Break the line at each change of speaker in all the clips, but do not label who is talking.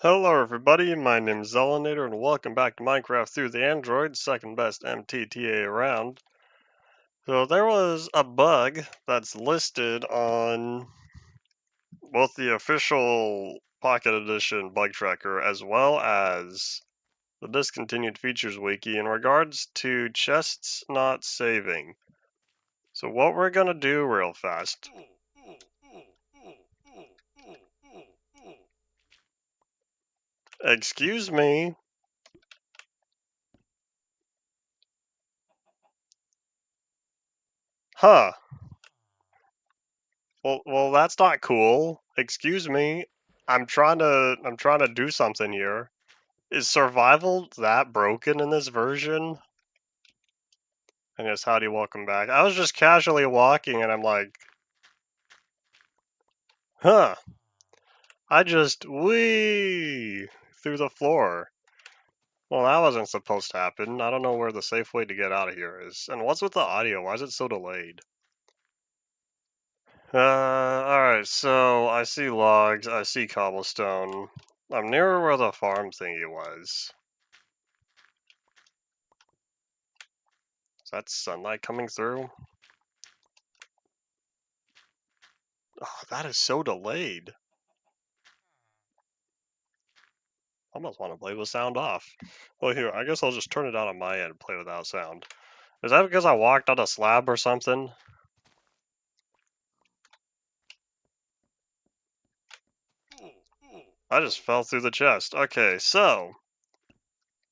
Hello everybody, my name is Zelinator and welcome back to Minecraft Through the Android, second best MTTA around. So there was a bug that's listed on both the official Pocket Edition bug tracker as well as the discontinued features wiki in regards to chests not saving. So what we're gonna do real fast. Excuse me. Huh. Well, that's not cool. Excuse me. I'm trying to do something here. Is survival that broken in this version? And yes, howdy, welcome back. I was just casually walking and I'm like, huh. I just wee through the floor. Well, that wasn't supposed to happen. I don't know where the safe way to get out of here is. And what's with the audio? Why is it so delayed? Alright, so I see logs, I see cobblestone. I'm nearer where the farm thingy was. Is that sunlight coming through? Oh, that is so delayed. I almost want to play with sound off. Well, here, I guess I'll just turn it on my end and play without sound. Is that because I walked on a slab or something? I just fell through the chest. Okay, so.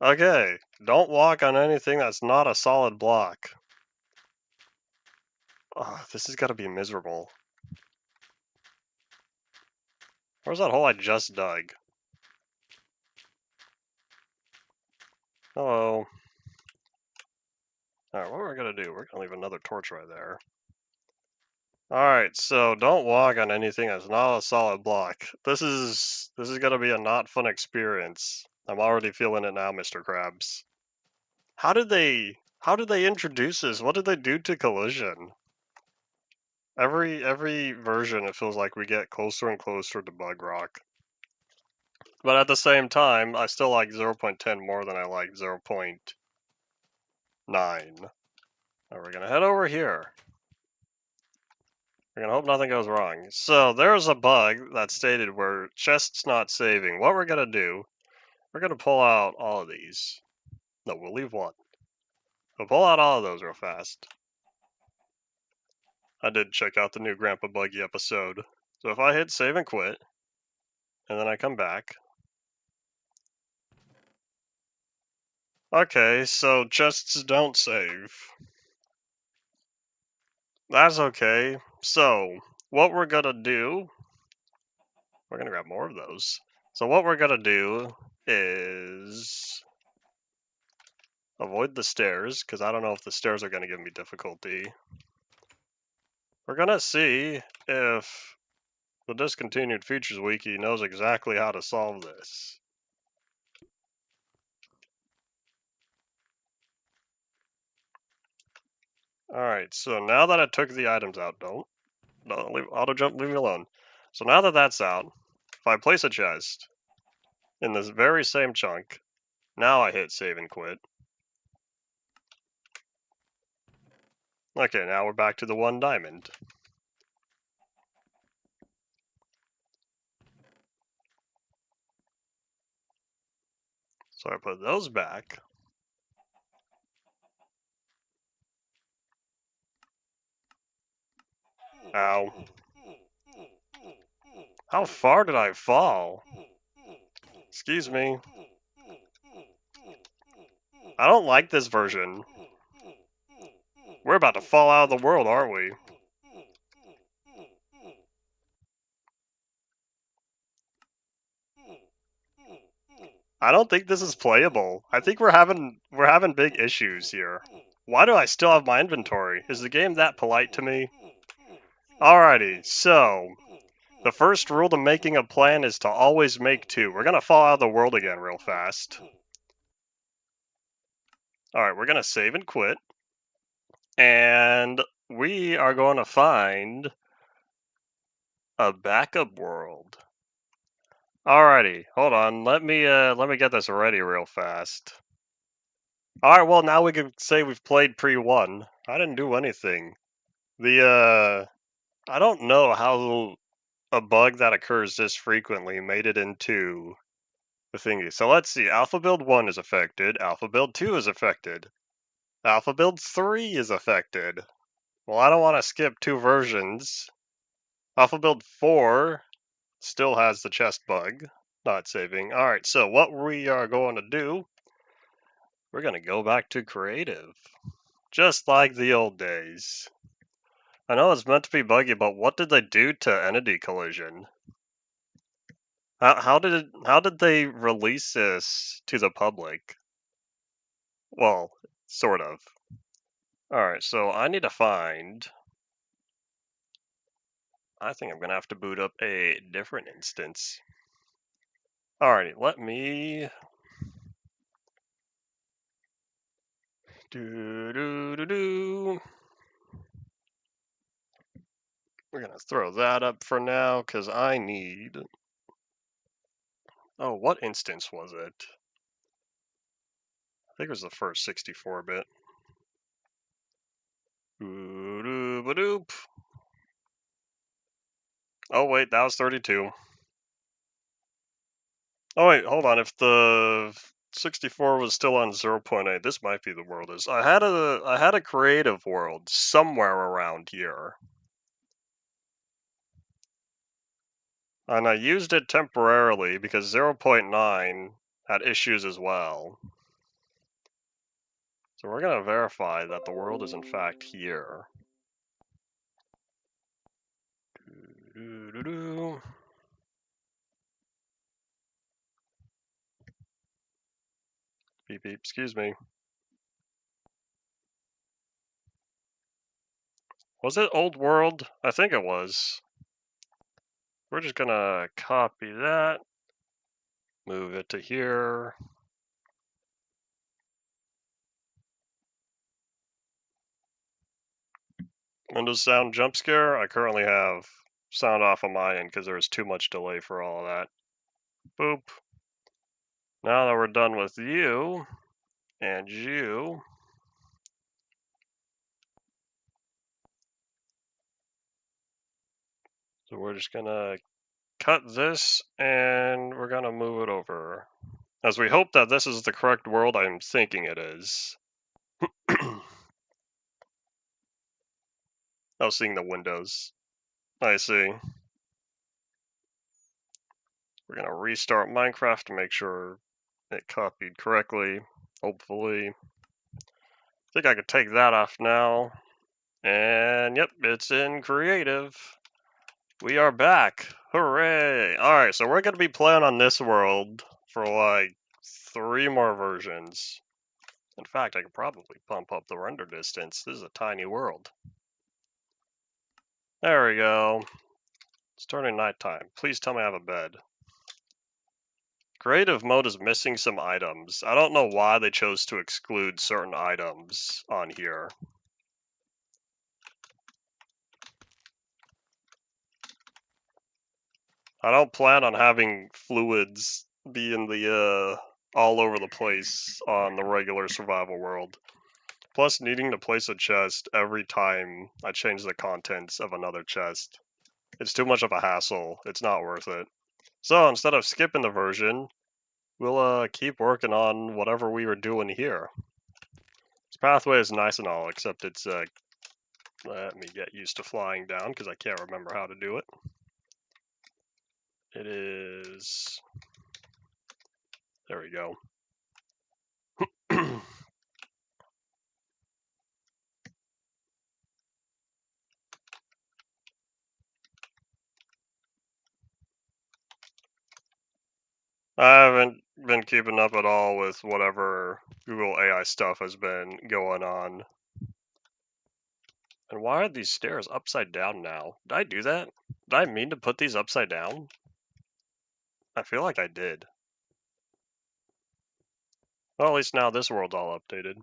Okay, don't walk on anything that's not a solid block. Oh, this is gotta be miserable. Where's that hole I just dug? Hello. Alright, what we're gonna do, we're gonna leave another torch right there. Alright, so don't walk on anything that's not a solid block. This is gonna be a not fun experience. I'm already feeling it now, Mr. Krabs. How did they introduce this? What did they do to collision? Every version it feels like we get closer and closer to bug rock. But at the same time, I still like 0.10 more than I like 0.9. Now we're gonna head over here. We're gonna hope nothing goes wrong. So there's a bug that stated where chest's not saving. What we're gonna do, we're gonna pull out all of these. No, we'll leave one. We'll pull out all of those real fast. I did check out the new Grandpa Buggy episode. So if I hit save and quit, and then I come back. Okay, so chests don't save. That's okay. So, what we're gonna do, we're gonna grab more of those. So what we're gonna do is avoid the stairs, because I don't know if the stairs are gonna give me difficulty. We're gonna see if the discontinued features wiki knows exactly how to solve this. Alright, so now that I took the items out, don't leave, auto jump, leave me alone. So now that that's out, if I place a chest in this very same chunk, now I hit save and quit. Okay, now we're back to the 1 diamond. So I put those back. Ow. How far did I fall? Excuse me. I don't like this version. We're about to fall out of the world, aren't we? I don't think this is playable. I think we're having big issues here. Why do I still have my inventory? Is the game that polite to me? Alrighty, so the first rule to making a plan is to always make 2. We're gonna fall out of the world again real fast. Alright, we're gonna save and quit. And we are going to find a backup world. Alrighty, hold on. Let me get this ready real fast. Alright, well now we can say we've played pre-1. I didn't do anything. I don't know how a bug that occurs this frequently made it into the thingy. So let's see. Alpha build 1 is affected. Alpha build 2 is affected. Alpha build 3 is affected. Well, I don't want to skip 2 versions. Alpha build 4 still has the chest bug. Not saving. Alright, so what we are going to do, we're going to go back to creative. Just like the old days. I know it's meant to be buggy, but what did they do to entity collision? How did they release this to the public? Well, sort of. Alright, so I need to find... I think I'm going to have to boot up a different instance. Alrighty, let me... We're going to throw that up for now, because I need... Oh, what instance was it? I think it was the first 64-bit. Oh wait, that was 32. Oh wait, hold on. If the 64 was still on 0.8, this might be the world is. I had a creative world somewhere around here. And I used it temporarily because 0.9 had issues as well. So we're going to verify that the world is in fact here. Beep beep, excuse me. Was it old world? I think it was. We're just gonna copy that, move it to here. Windows sound jump scare. I currently have sound off on my end because there was too much delay for all of that. Boop. Now that we're done with you and you, so we're just gonna cut this and we're gonna move it over. As we hope that this is the correct world I'm thinking it is. Oh, seeing the windows. I see. We're gonna restart Minecraft to make sure it copied correctly, hopefully. I think I could take that off now. And yep, it's in creative. We are back. Hooray! Alright, so we're going to be playing on this world for like 3 more versions. In fact, I could probably pump up the render distance. This is a tiny world. There we go. It's turning nighttime. Please tell me I have a bed. Creative mode is missing some items. I don't know why they chose to exclude certain items on here. I don't plan on having fluids be in the all over the place on the regular survival world. Plus needing to place a chest every time I change the contents of another chest. It's too much of a hassle. It's not worth it. So instead of skipping the version, we'll keep working on whatever we were doing here. This pathway is nice and all, except it's let me get used to flying down because I can't remember how to do it. It is... There we go. I haven't been keeping up at all with whatever Google AI stuff has been going on. And why are these stairs upside down now? Did I do that? Did I mean to put these upside down? I feel like I did. Well, at least now this world's all updated.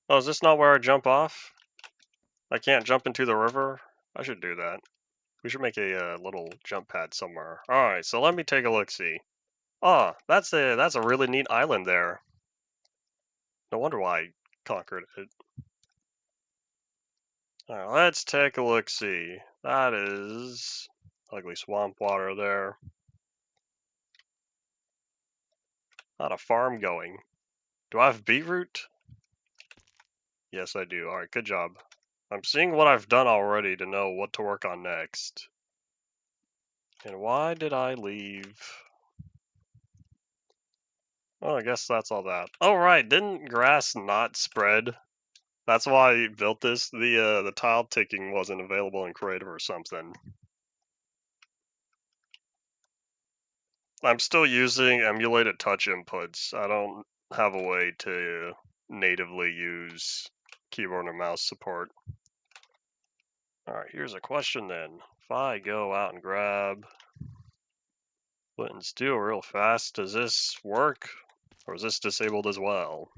Oh, is this not where I jump off? I can't jump into the river? I should do that. We should make a little jump pad somewhere. Alright, so let me take a look-see. Ah, that's a really neat island there. No wonder why I conquered it. Alright, let's take a look-see. That is ugly swamp water there. Not a farm going. Do I have beetroot? Yes, I do. Alright, good job. I'm seeing what I've done already to know what to work on next. And why did I leave? Oh, I guess that's all that. Oh, right, didn't grass not spread? That's why I built this. The tile ticking wasn't available in creative or something. I'm still using emulated touch inputs. I don't have a way to natively use keyboard and mouse support. Alright, here's a question then. If I go out and grab flint and steel real fast, does this work? Or is this disabled as well?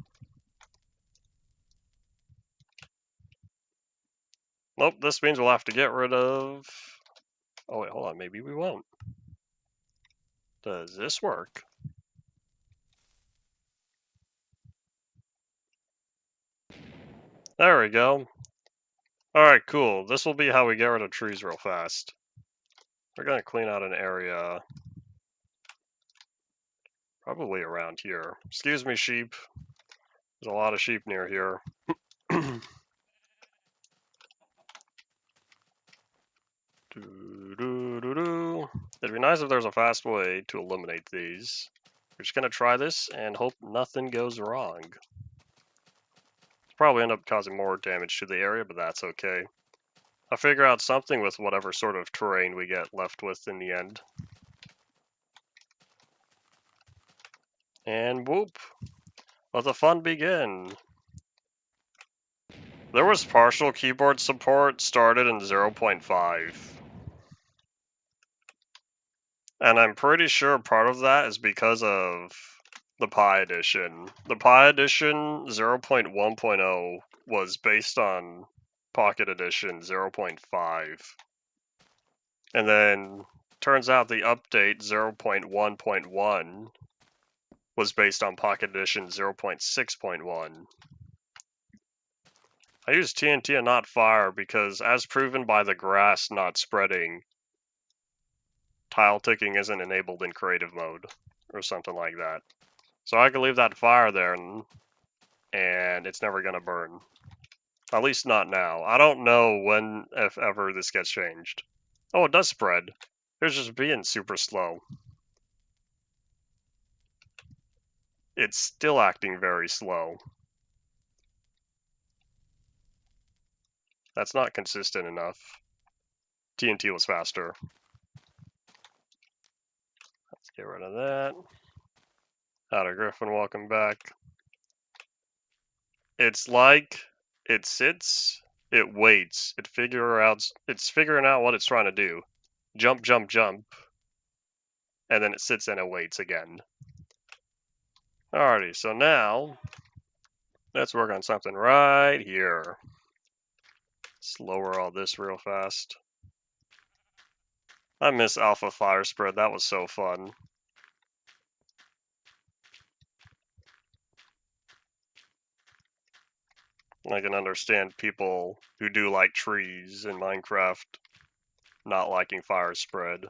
Nope, this means we'll have to get rid of... Oh wait, hold on, maybe we won't. Does this work? There we go. Alright, cool. This will be how we get rid of trees real fast. We're gonna clean out an area probably around here. Excuse me, sheep. There's a lot of sheep near here. It'd be nice if there's a fast way to eliminate these. We're just gonna try this and hope nothing goes wrong. Probably end up causing more damage to the area, but that's okay. I'll figure out something with whatever sort of terrain we get left with in the end. And whoop! Let the fun begin! There was partial keyboard support started in 0.5. And I'm pretty sure part of that is because of the Pi Edition. The Pi Edition 0.1.0 was based on Pocket Edition 0.5. And then turns out the update 0.1.1 was based on Pocket Edition 0.6.1. I use TNT and not fire because, as proven by the grass not spreading, tile ticking isn't enabled in creative mode, or something like that. So I can leave that fire there, and it's never going to burn. At least not now. I don't know when, if ever, this gets changed. Oh, it does spread. It's just being super slow. It's still acting very slow. That's not consistent enough. TNT was faster. Let's get rid of that. Howdy, Griffin, welcome back. It's like it sits, it waits, it's figuring out what it's trying to do. Jump, jump, jump. And then it sits and it waits again. Alrighty, so now let's work on something right here. Let's lower all this real fast. I miss Alpha Fire Spread, that was so fun. I can understand people who do like trees in Minecraft not liking fire spread.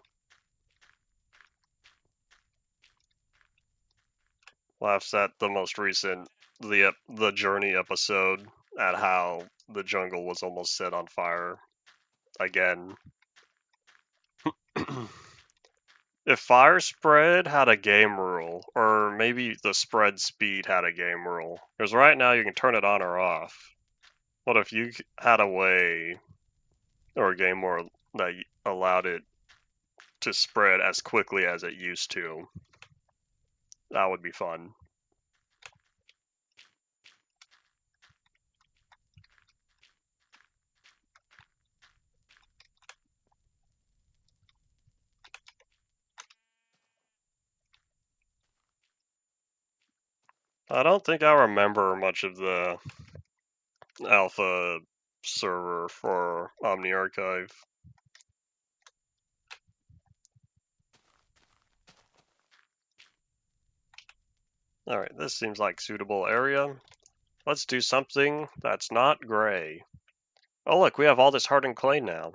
Laughs at the most recent the Journey episode at how the jungle was almost set on fire again. If fire spread had a game rule, or maybe the spread speed had a game rule, because right now you can turn it on or off. What if you had a way or a game rule that allowed it to spread as quickly as it used to? That would be fun. I don't think I remember much of the alpha server for Omni Archive. Alright, this seems like suitable area. Let's do something that's not gray. Oh look, we have all this hardened clay now.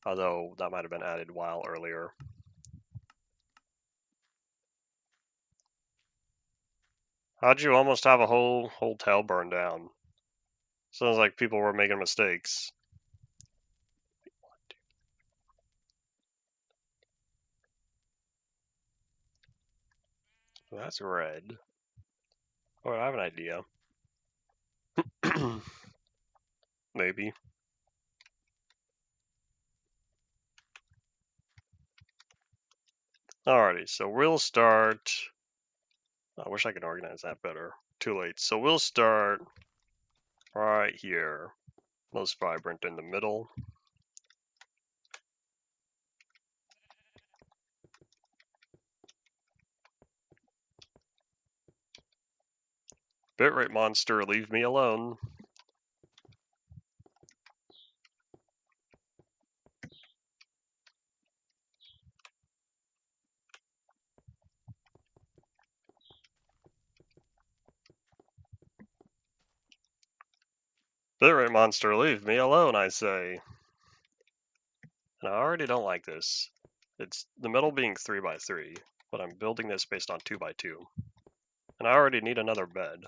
Although, that might have been added a while earlier. How'd you almost have a whole hotel burned down? Sounds like people were making mistakes. That's red. Oh, I have an idea. Maybe. Alrighty, so we'll start. I wish I could organize that better. Too late. So we'll start right here. Most vibrant in the middle. Bitrate monster, leave me alone. Bitrate monster, leave me alone, I say. And I already don't like this. It's the middle being 3x3, but I'm building this based on 2x2. And I already need another bed.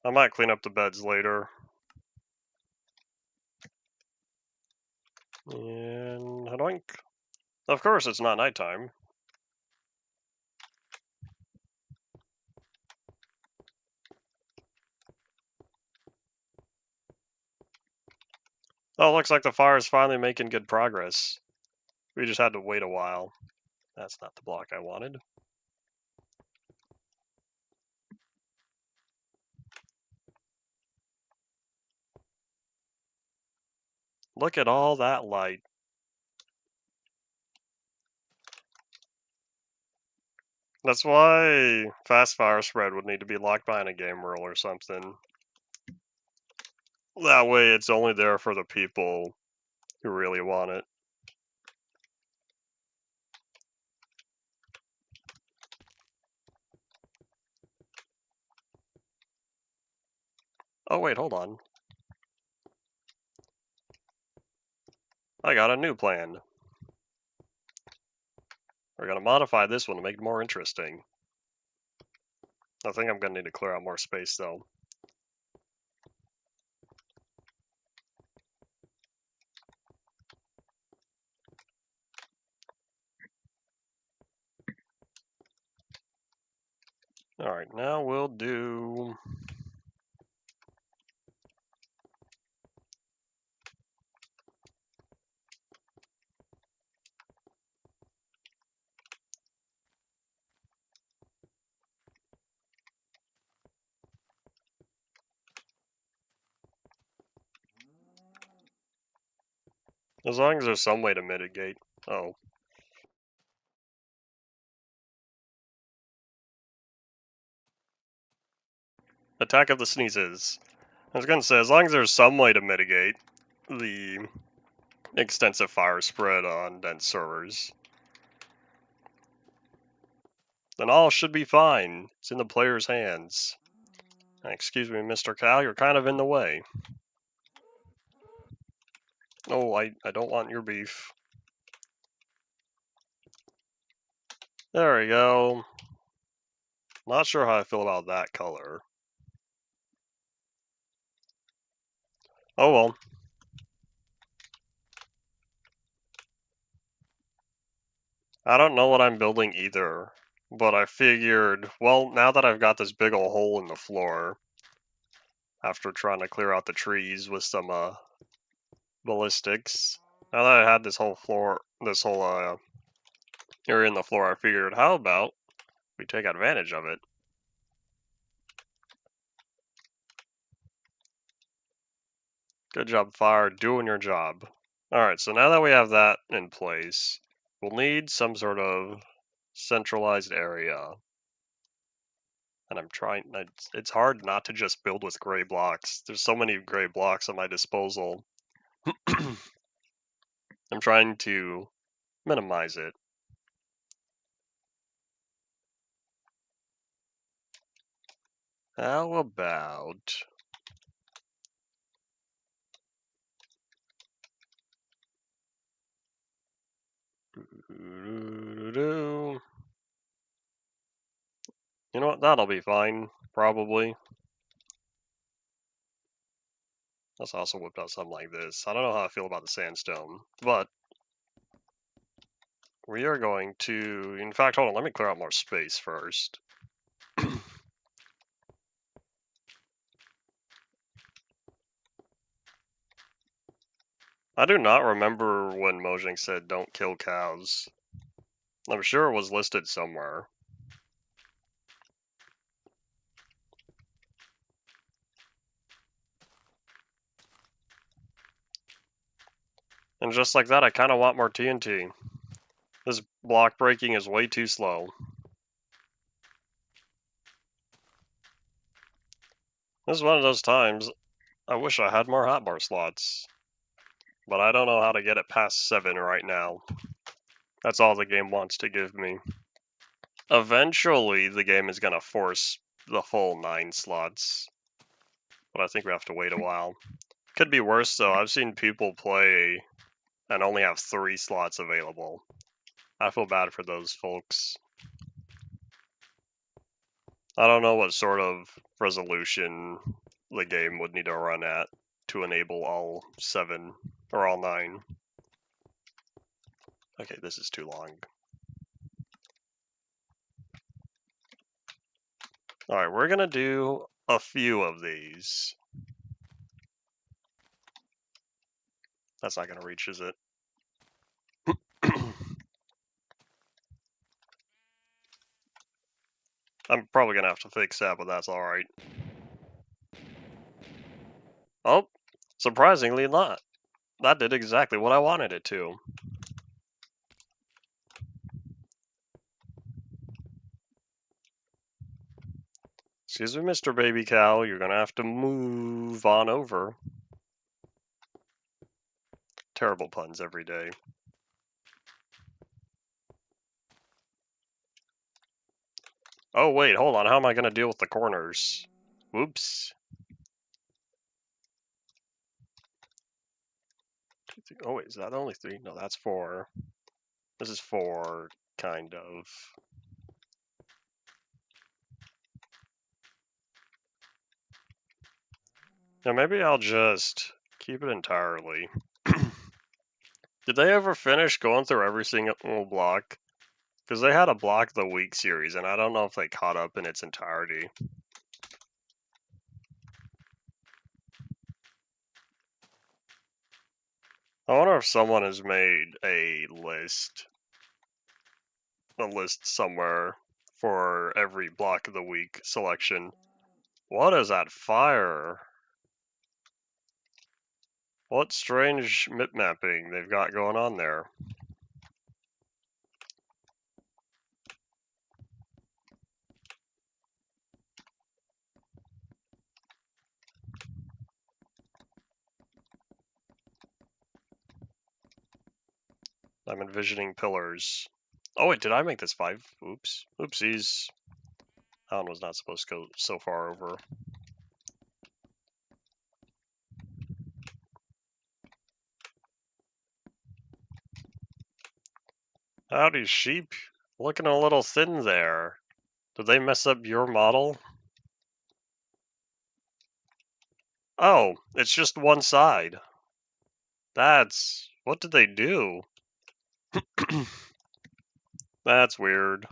I might clean up the beds later. And hadoink. Of course it's not nighttime. Oh, looks like the fire's finally making good progress. We just had to wait a while. That's not the block I wanted. Look at all that light. That's why fast fire spread would need to be locked behind a game rule or something. That way it's only there for the people who really want it. Oh wait, hold on. I got a new plan. We're gonna modify this one to make it more interesting. I think I'm gonna need to clear out more space though. Alright, now we'll do... As long as there's some way to mitigate. Oh. Attack of the Sneezes. I was gonna say, as long as there's some way to mitigate the extensive fire spread on dense servers, then all should be fine. It's in the player's hands. Excuse me, Mr. Cow, you're kind of in the way. Oh, I don't want your beef. There we go. Not sure how I feel about that color. Oh well. I don't know what I'm building either, but I figured, well, now that I've got this big ol' hole in the floor, after trying to clear out the trees with some ballistics, now that I had this whole floor, this whole area in the floor, I figured, how about we take advantage of it? Good job, fire, doing your job. Alright, so now that we have that in place, we'll need some sort of centralized area. And I'm trying, it's hard not to just build with gray blocks. There's so many gray blocks at my disposal. I'm trying to minimize it. How about... You know what? That'll be fine, probably. Let's also whip out something like this. I don't know how I feel about the sandstone, but we are going to... In fact, hold on, let me clear out more space first. I do not remember when Mojang said don't kill cows. I'm sure it was listed somewhere. And just like that, I kind of want more TNT. This block breaking is way too slow. This is one of those times I wish I had more hotbar slots. But I don't know how to get it past 7 right now. That's all the game wants to give me. Eventually, the game is going to force the full 9 slots. But I think we have to wait a while. Could be worse though. I've seen people play and only have 3 slots available. I feel bad for those folks. I don't know what sort of resolution the game would need to run at to enable all 7 or all 9. Okay, this is too long. Alright, we're gonna do a few of these. That's not gonna reach, is it? I'm probably gonna have to fix that, but that's alright. Oh, surprisingly not. That did exactly what I wanted it to. Excuse me, Mr. Baby Cow, you're gonna have to move on over. Terrible puns every day. Oh wait, hold on, how am I gonna deal with the corners? Whoops. Oh wait, is that only 3? No, that's 4. This is 4, kind of. Yeah, maybe I'll just keep it entirely. Did they ever finish going through every single block? Because they had a Block of the Week series, and I don't know if they caught up in its entirety. I wonder if someone has made a list somewhere for every Block of the Week selection. What is that fire? What strange mip mapping they've got going on there? I'm envisioning pillars. Oh wait, did I make this 5? Oops. Oopsies. That one was not supposed to go so far over. Howdy, sheep. Looking a little thin there. Did they mess up your model? Oh, it's just one side. That's... What did they do? That's weird.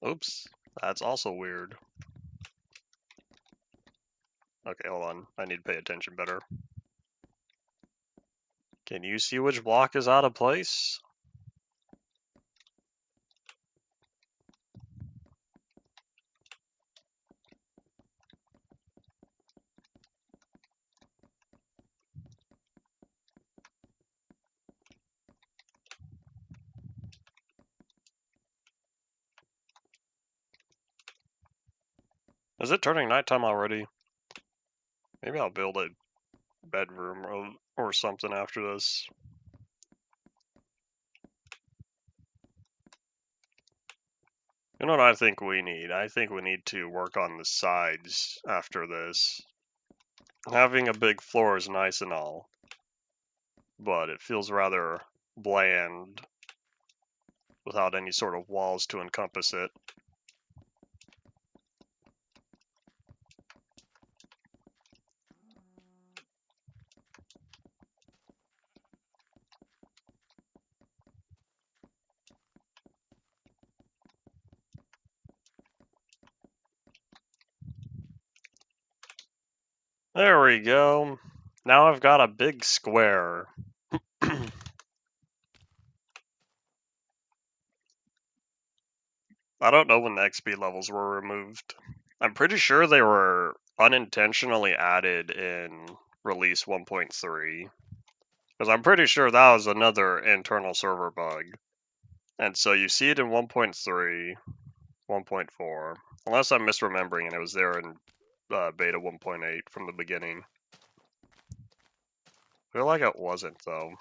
Oops. That's also weird. Okay, hold on. I need to pay attention better. Can you see which block is out of place? Is it turning nighttime already? Maybe I'll build a bedroom or something after this. You know what I think we need? I think we need to work on the sides after this. Having a big floor is nice and all, but it feels rather bland without any sort of walls to encompass it. There we go. Now I've got a big square. I don't know when the XP levels were removed. I'm pretty sure they were unintentionally added in release 1.3. Because I'm pretty sure that was another internal server bug. And so you see it in 1.3, 1.4. Unless I'm misremembering and it was there in beta 1.8 from the beginning. I feel like it wasn't, though.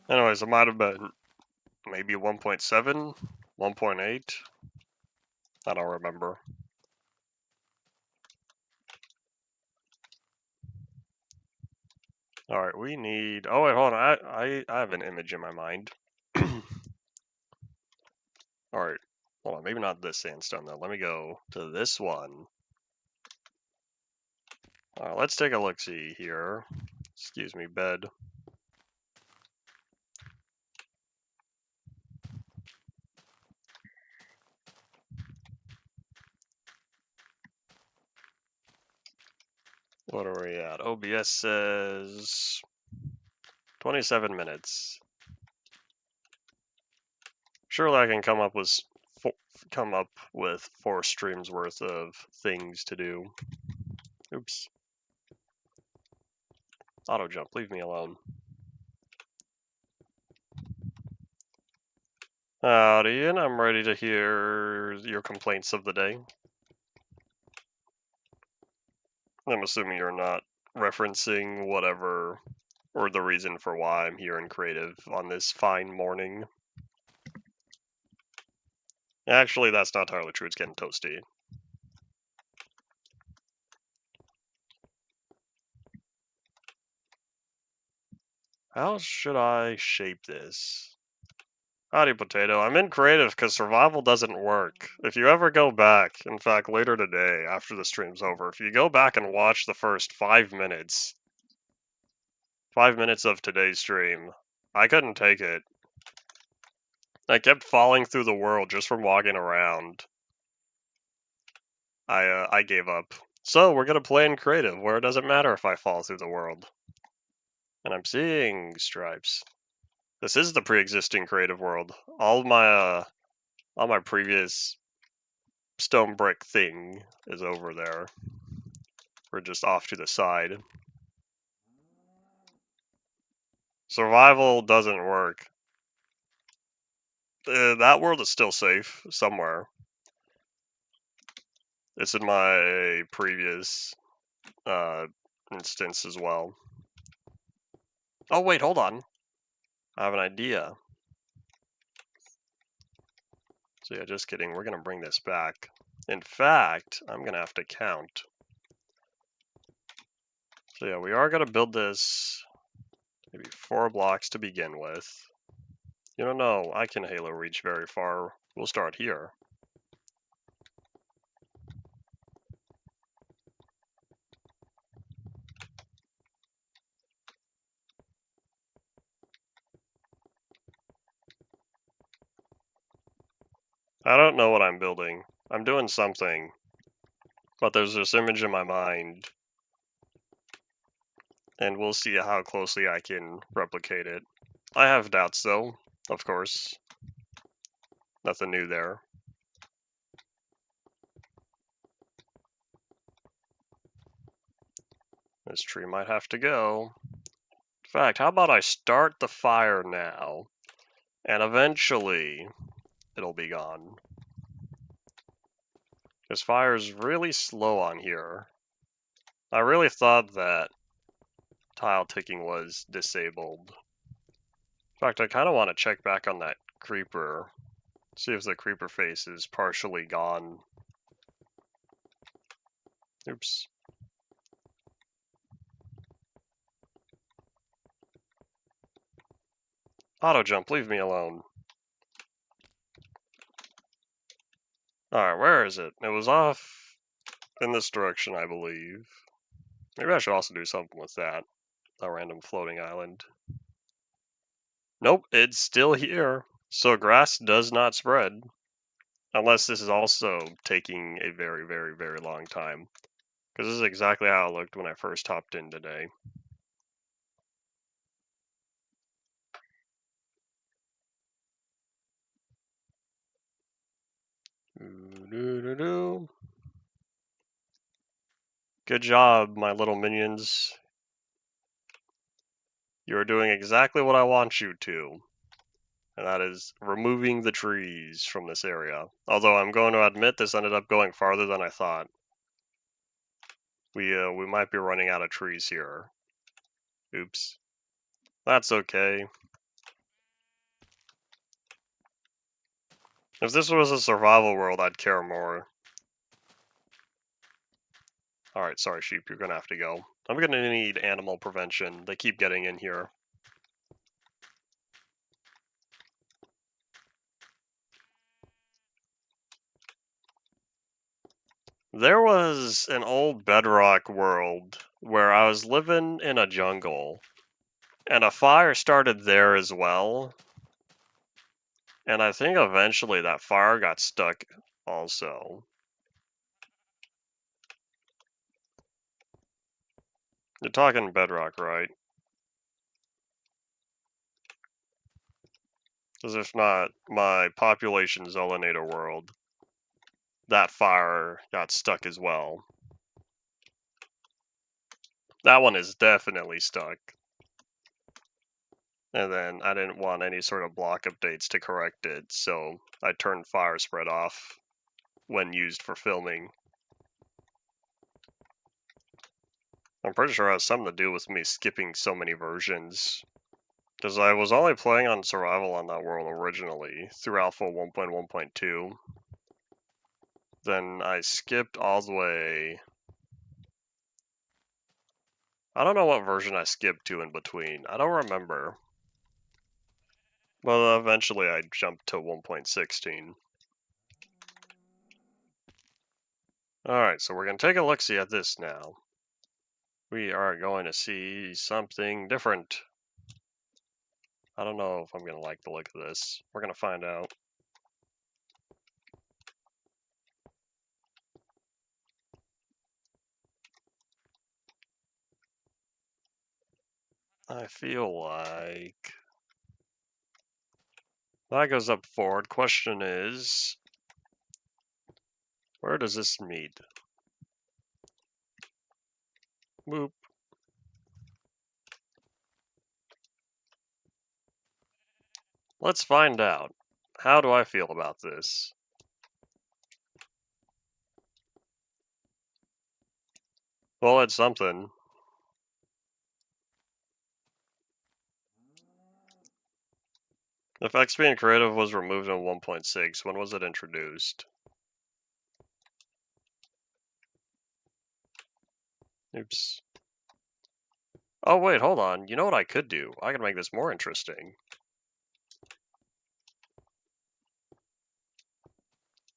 Anyways, it might have been maybe 1.7, 1.8. I don't remember. Alright, we need... Oh, wait, hold on. I have an image in my mind. Alright, hold on. Maybe not this sandstone, though. Let me go to this one. Alright, let's take a look-see here. Excuse me, bed. What are we at? OBS says 27 minutes. Surely I can come up with 4 streams worth of things to do. Oops. Auto jump, leave me alone. Howdy, and I'm ready to hear your complaints of the day. I'm assuming you're not referencing whatever, or the reason for why I'm here in creative on this fine morning. Actually, that's not entirely true, it's getting toasty. How should I shape this? Howdy, Potato. I'm in creative because survival doesn't work. If you ever go back, in fact, later today, after the stream's over, if you go back and watch the first 5 minutes of today's stream, I couldn't take it. I kept falling through the world just from walking around. I gave up. So we're gonna play in creative, where it doesn't matter if I fall through the world. And I'm seeing stripes. This is the pre-existing creative world. All my previous stone brick thing is over there. We're just off to the side. Survival doesn't work. That world is still safe somewhere. It's in my previous instance as well. Oh wait, hold on. I have an idea. So yeah, just kidding. We're gonna bring this back. In fact, I'm gonna have to count. So yeah, we are gonna build this maybe 4 blocks to begin with. You don't know, I can Halo reach very far. We'll start here. I don't know what I'm building. I'm doing something. But there's this image in my mind. And we'll see how closely I can replicate it. I have doubts though, of course. Nothing new there. This tree might have to go. In fact, how about I start the fire now, and eventually it'll be gone. This fire's really slow on here. I really thought that tile ticking was disabled. In fact, I kind of want to check back on that creeper. See if the creeper face is partially gone. Oops. Auto jump, leave me alone. Alright, where is it? It was off in this direction, I believe. Maybe I should also do something with that. A random floating island. Nope, it's still here. So grass does not spread. Unless this is also taking a very, very, very long time. Because this is exactly how it looked when I first hopped in today. Good job, my little minions. You're doing exactly what I want you to. And that is removing the trees from this area. Although I'm going to admit this ended up going farther than I thought. We might be running out of trees here. Oops. That's okay. If this was a survival world, I'd care more. Alright, sorry sheep, you're gonna have to go. I'm gonna need animal prevention. They keep getting in here. There was an old bedrock world where I was living in a jungle, and a fire started there as well. And I think eventually that fire got stuck also. You're talking bedrock, right? Because if not, my population Zelinator world, that fire got stuck as well. That one is definitely stuck. And then I didn't want any sort of block updates to correct it, so I turned fire spread off when used for filming. I'm pretty sure it has something to do with me skipping so many versions. Because I was only playing on survival on that world originally, through alpha 1.1.2. Then I skipped all the way. I don't know what version I skipped to in between. I don't remember. Well, eventually I jumped to 1.16. Alright, so we're going to take a look-see at this now. We are going to see something different. I don't know if I'm going to like the look of this. We're going to find out. I feel like that goes up forward. Question is, where does this meet? Boop. Let's find out. How do I feel about this? Well, it's something. If XP and Creative was removed in 1.6, when was it introduced? Oops. Oh wait, hold on. You know what I could do? I could make this more interesting.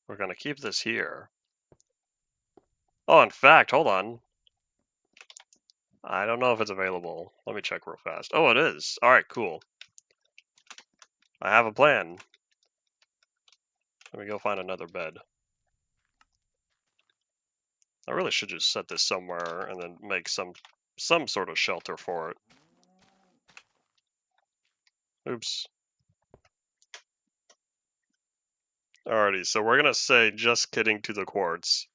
We're gonna keep this here. Oh, in fact, hold on. I don't know if it's available. Let me check real fast. Oh, it is. Alright, cool. I have a plan. Let me go find another bed. I really should just set this somewhere and then make some sort of shelter for it. Oops. Alrighty, so we're gonna say just kidding to the quartz.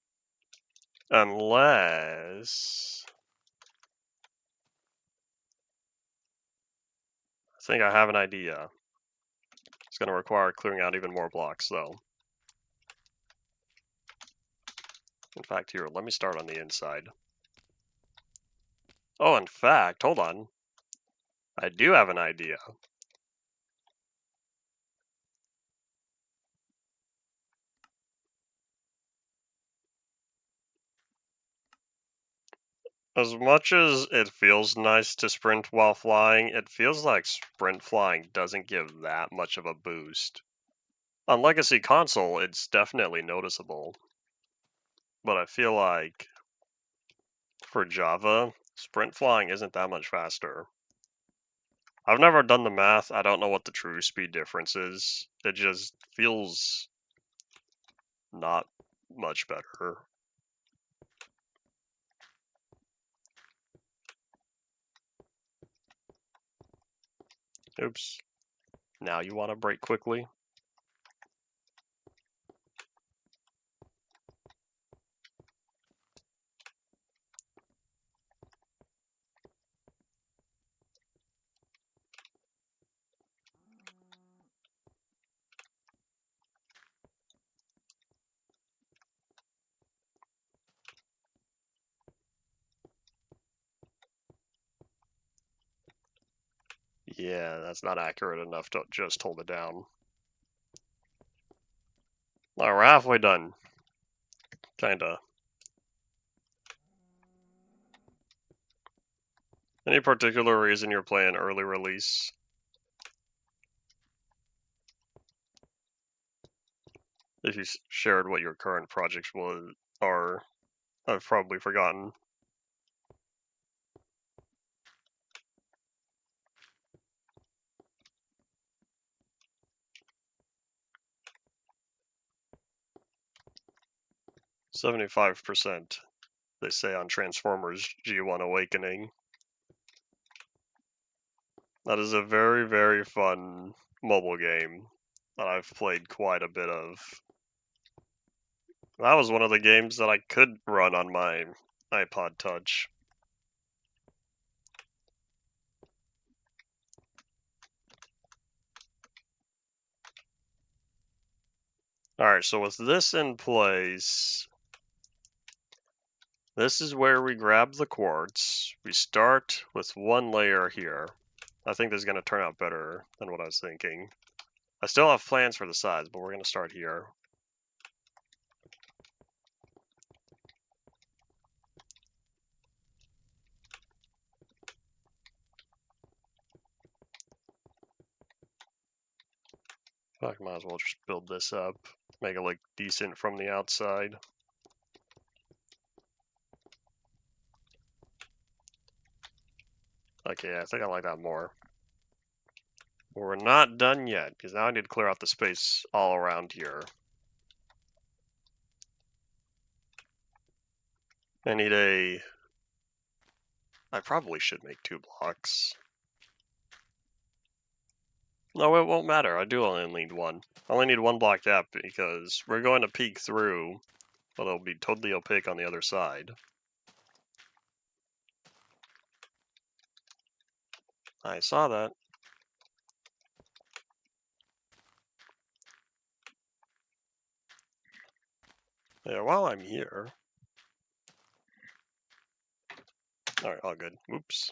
Unless... I think I have an idea. It's gonna require clearing out even more blocks though. In fact, here, let me start on the inside. Oh, in fact, hold on. I do have an idea. As much as it feels nice to sprint while flying, it feels like sprint flying doesn't give that much of a boost. On Legacy Console, it's definitely noticeable. But I feel like for Java, sprint flying isn't that much faster. I've never done the math. I don't know what the true speed difference is. It just feels not much better. Oops. Now you want to brake quickly? Yeah, that's not accurate enough to just hold it down. Alright, we're halfway done. Kinda. Any particular reason you're playing early release? If you shared what your current projects are, I've probably forgotten. %75%, they say on Transformers G1 Awakening. That is a very, very fun mobile game that I've played quite a bit of. That was one of the games that I could run on my iPod Touch. Alright, so with this in place, this is where we grab the quartz. We start with one layer here. I think this is going to turn out better than what I was thinking. I still have plans for the sides, but we're going to start here. I might as well just build this up, make it look decent from the outside. Okay, I think I like that more. But we're not done yet, because now I need to clear out the space all around here. I probably should make 2 blocks. No, it won't matter. I do only need one. I only need 1 block gap because we're going to peek through, but it'll be totally opaque on the other side. I saw that. Yeah, while I'm here. Alright, all good. Oops.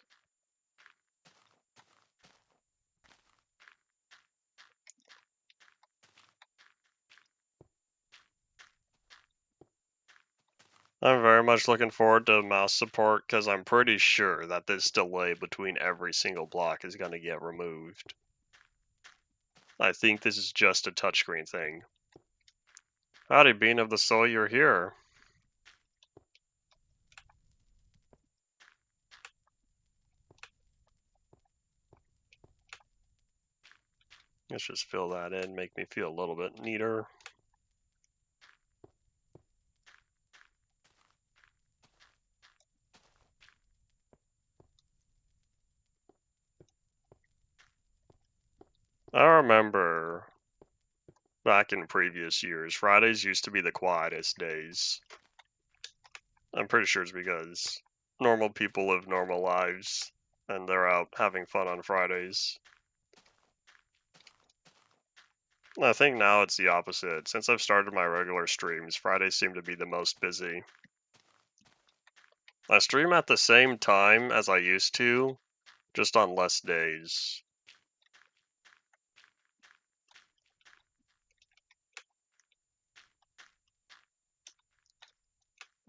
I'm very much looking forward to mouse support because I'm pretty sure that this delay between every single block is going to get removed. I think this is just a touchscreen thing. Howdy, Bean of the Soul, you're here. Let's just fill that in, make me feel a little bit neater. I remember back in previous years, Fridays used to be the quietest days. I'm pretty sure it's because normal people live normal lives and they're out having fun on Fridays. I think now it's the opposite. Since I've started my regular streams, Fridays seem to be the most busy. I stream at the same time as I used to, just on less days.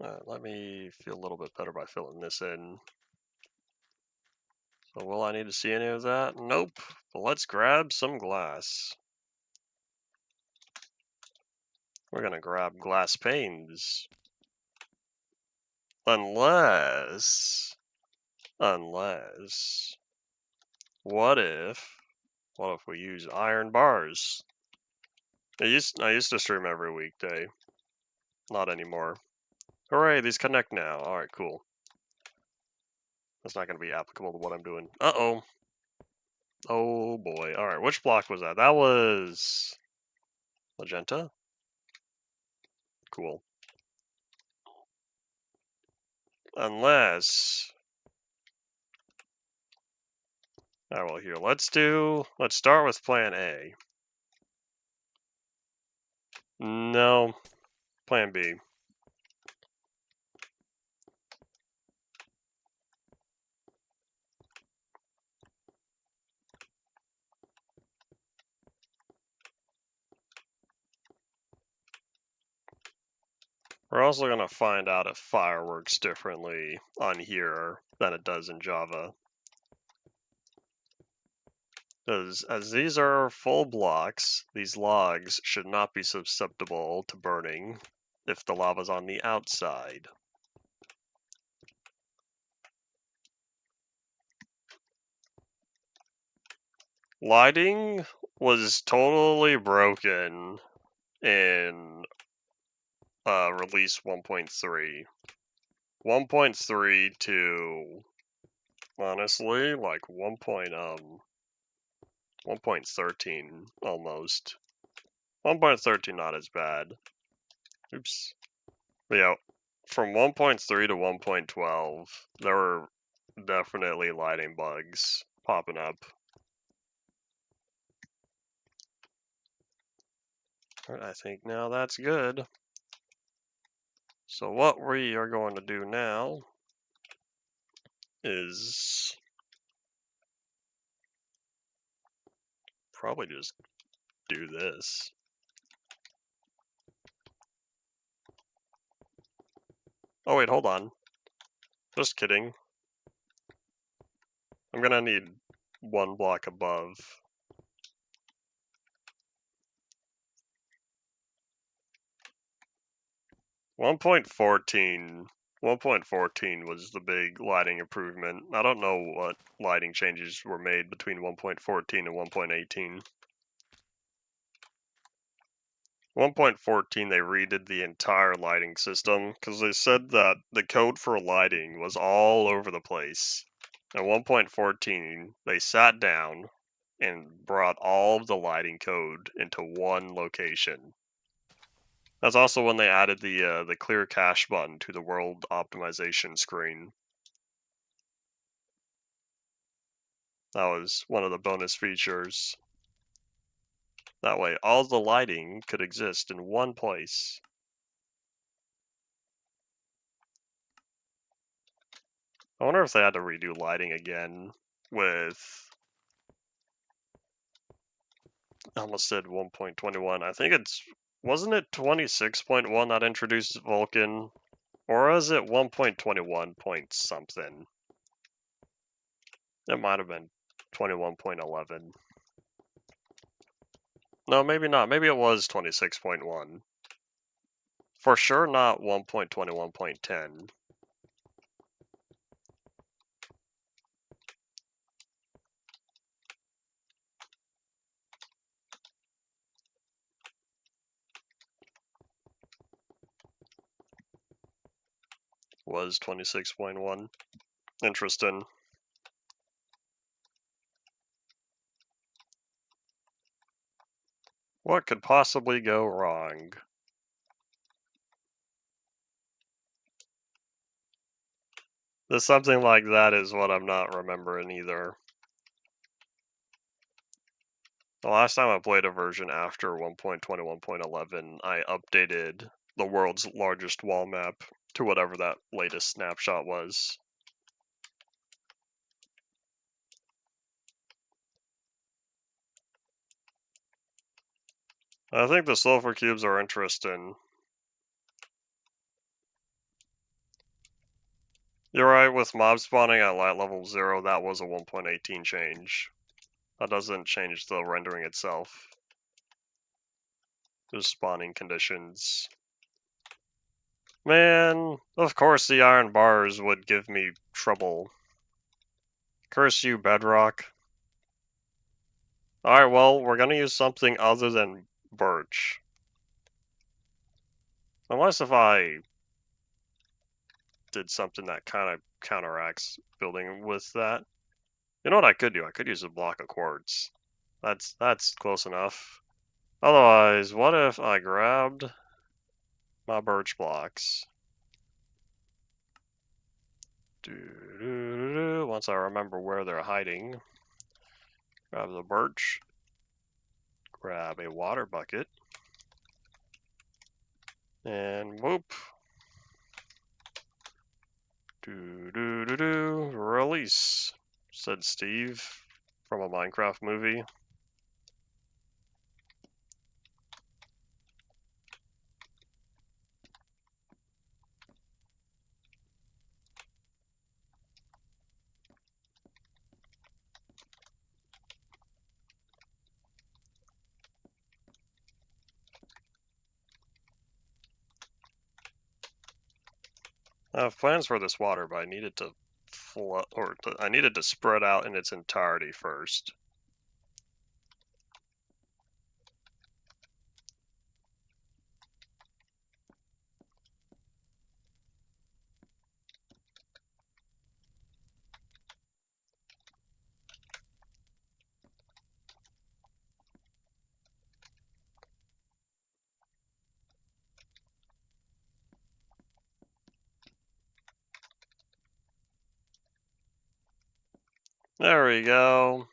Alright, let me feel a little bit better by filling this in. So will I need to see any of that? Nope. But let's grab some glass. We're gonna grab glass panes. Unless, what if we use iron bars? I used to stream every weekday. Not anymore. Hooray, these connect now. Alright, cool. That's not gonna be applicable to what I'm doing. Uh-oh. Oh boy. Alright, which block was that? That was magenta? Cool. Unless, alright, well here, let's start with plan A. No, plan B. We're also going to find out if fire works differently on here than it does in Java. Because as these are full blocks, these logs should not be susceptible to burning if the lava's on the outside. Lighting was totally broken in release 1.3. 1.3 to, honestly, like 1.13 almost. 1.13 not as bad. Oops. But yeah, from 1.3 to 1.12, there were definitely lighting bugs popping up. I think now that's good. So what we are going to do now is probably just do this. Oh wait, hold on. Just kidding. I'm gonna need one block above. 1.14 was the big lighting improvement. I don't know what lighting changes were made between 1.14 and 1.18. 1.14 they redid the entire lighting system because they said that the code for lighting was all over the place. At 1.14 they sat down and brought all of the lighting code into one location. That's also when they added the clear cache button to the world optimization screen. That was one of the bonus features. That way, all the lighting could exist in one place. I wonder if they had to redo lighting again with... I almost said 1.21. I think it's... Wasn't it 26.1 that introduced Vulkan? Or is it 1.21 point something? It might have been 21.11. No, maybe not. Maybe it was 26.1. For sure not 1.21.10. Was 26.1. Interesting. What could possibly go wrong? There's something like that is what I'm not remembering either. The last time I played a version after 1.21.11, I updated the world's largest wall map to whatever that latest snapshot was. I think the sulfur cubes are interesting. You're right, with mob spawning at light level 0, that was a 1.18 change. That doesn't change the rendering itself. Just spawning conditions. Man, of course the iron bars would give me trouble. Curse you, Bedrock. Alright, well, we're gonna use something other than birch. Unless if I did something that kind of counteracts building with that. You know what I could do? I could use a block of quartz. That's close enough. Otherwise, what if I grabbed my birch blocks? Once I remember where they're hiding, grab the birch, grab a water bucket, and whoop. Release, said Steve from a Minecraft movie. I have plans for this water, but I needed to I needed to spread out in its entirety first. There we go.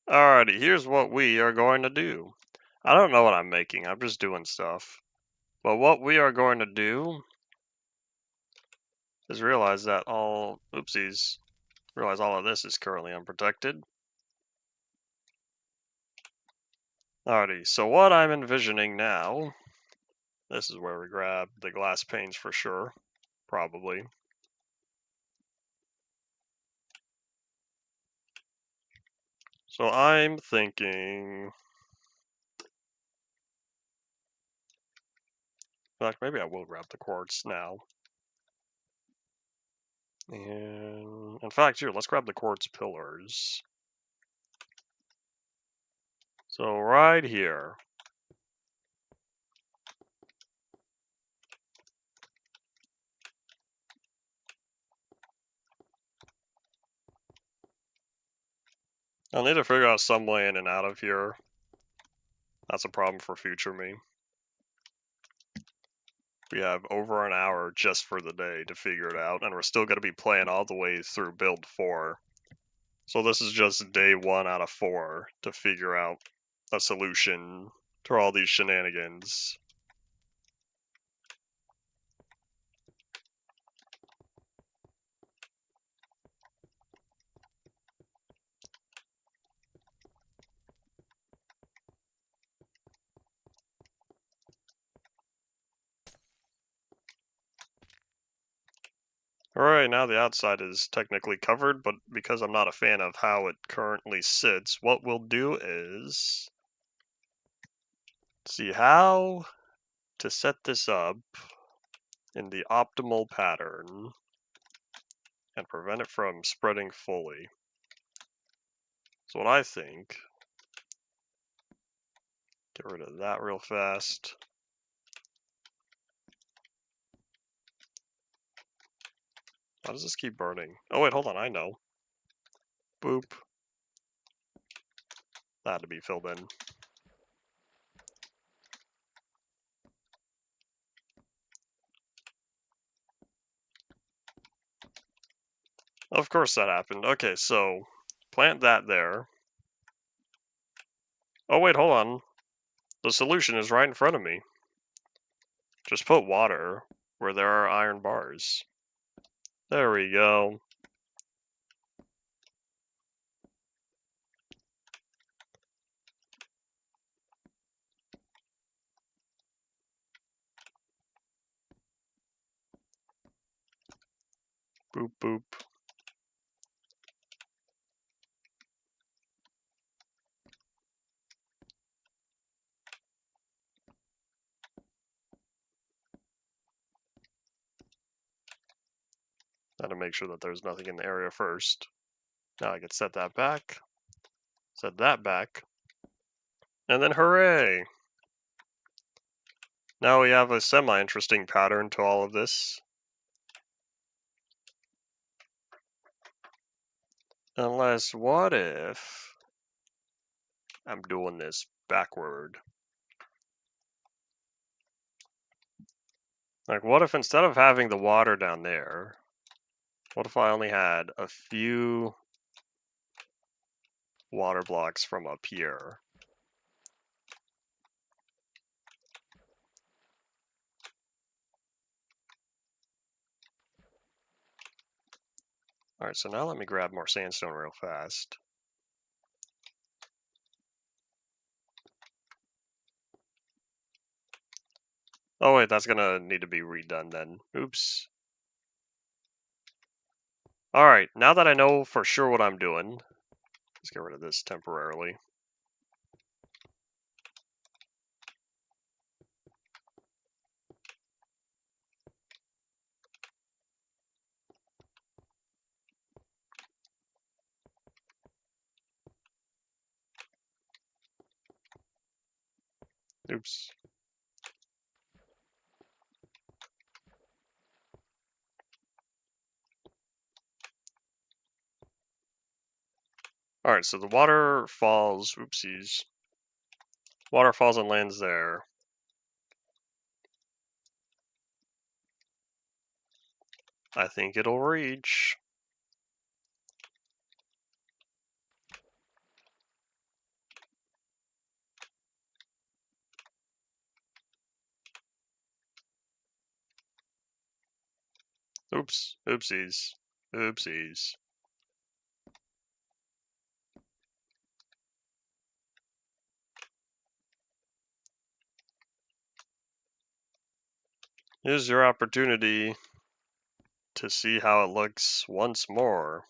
Alrighty, here's what we are going to do. I don't know what I'm making, I'm just doing stuff. But what we are going to do is realize that realize all of this is currently unprotected. Alrighty, so what I'm envisioning now, this is where we grab the glass panes for sure, probably. So I'm thinking, in fact, maybe I will grab the quartz now. And in fact, here, let's grab the quartz pillars. So right here. I'll need to figure out some way in and out of here. That's a problem for future me. We have over an hour just for the day to figure it out, and we're still going to be playing all the way through build 4. So this is just day 1 out of 4 to figure out a solution to all these shenanigans. Alright, now the outside is technically covered, but because I'm not a fan of how it currently sits, what we'll do is see how to set this up in the optimal pattern and prevent it from spreading fully. So what I think, get rid of that real fast. Why does this keep burning? Oh wait, hold on, I know. Boop. That had to be filled in. Of course that happened. Okay, so plant that there. Oh wait, hold on. The solution is right in front of me. Just put water where there are iron bars. There we go. Boop, boop. Gotta make sure that there's nothing in the area first. Now I can set that back, set that back, and then hooray! Now we have a semi-interesting pattern to all of this. Unless, what if I'm doing this backward? Like, what if instead of having the water down there, what if I only had a few water blocks from up here? Alright, so now let me grab more sandstone real fast. Oh wait, that's gonna need to be redone then. Oops. Alright, now that I know for sure what I'm doing, let's get rid of this temporarily. Oops. Alright, so the water falls, oopsies. Water falls and lands there. I think it'll reach. Oops, oopsies, oopsies. Here's your opportunity to see how it looks once more.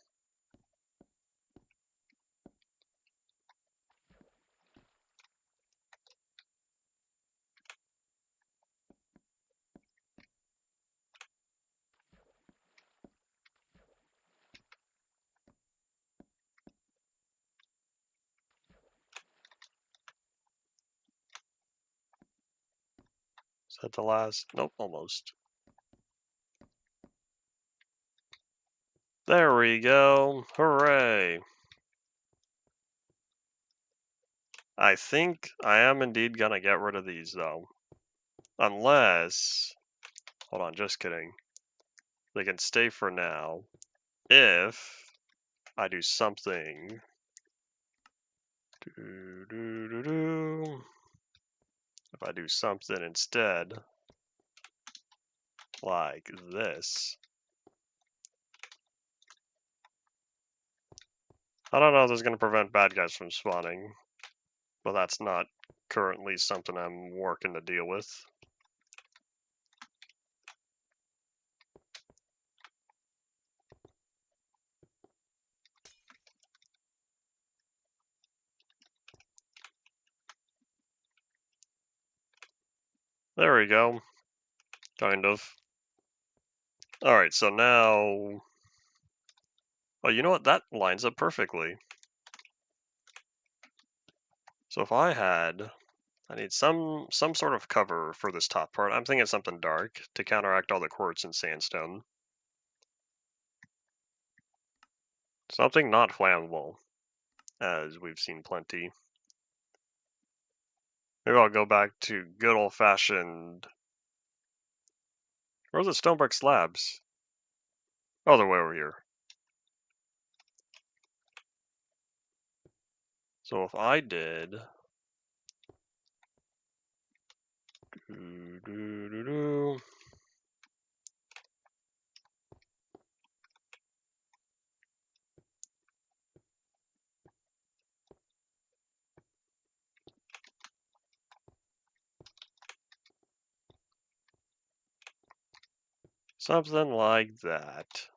Is that the last? Nope, almost. There we go. Hooray. I think I am indeed gonna get rid of these though. Unless, hold on, just kidding. They can stay for now. If I do something. If I do something instead, like this. I don't know if this is going to prevent bad guys from spawning, but that's not currently something I'm working to deal with. There we go. Kind of. Alright, so now... Oh, you know what? That lines up perfectly. So if I had... I need some sort of cover for this top part. I'm thinking something dark to counteract all the quartz and sandstone. Something not flammable, as we've seen plenty. Maybe I'll go back to good old-fashioned... Where's the stone brick slabs? Oh, they're way over here. So if I did... Something like that.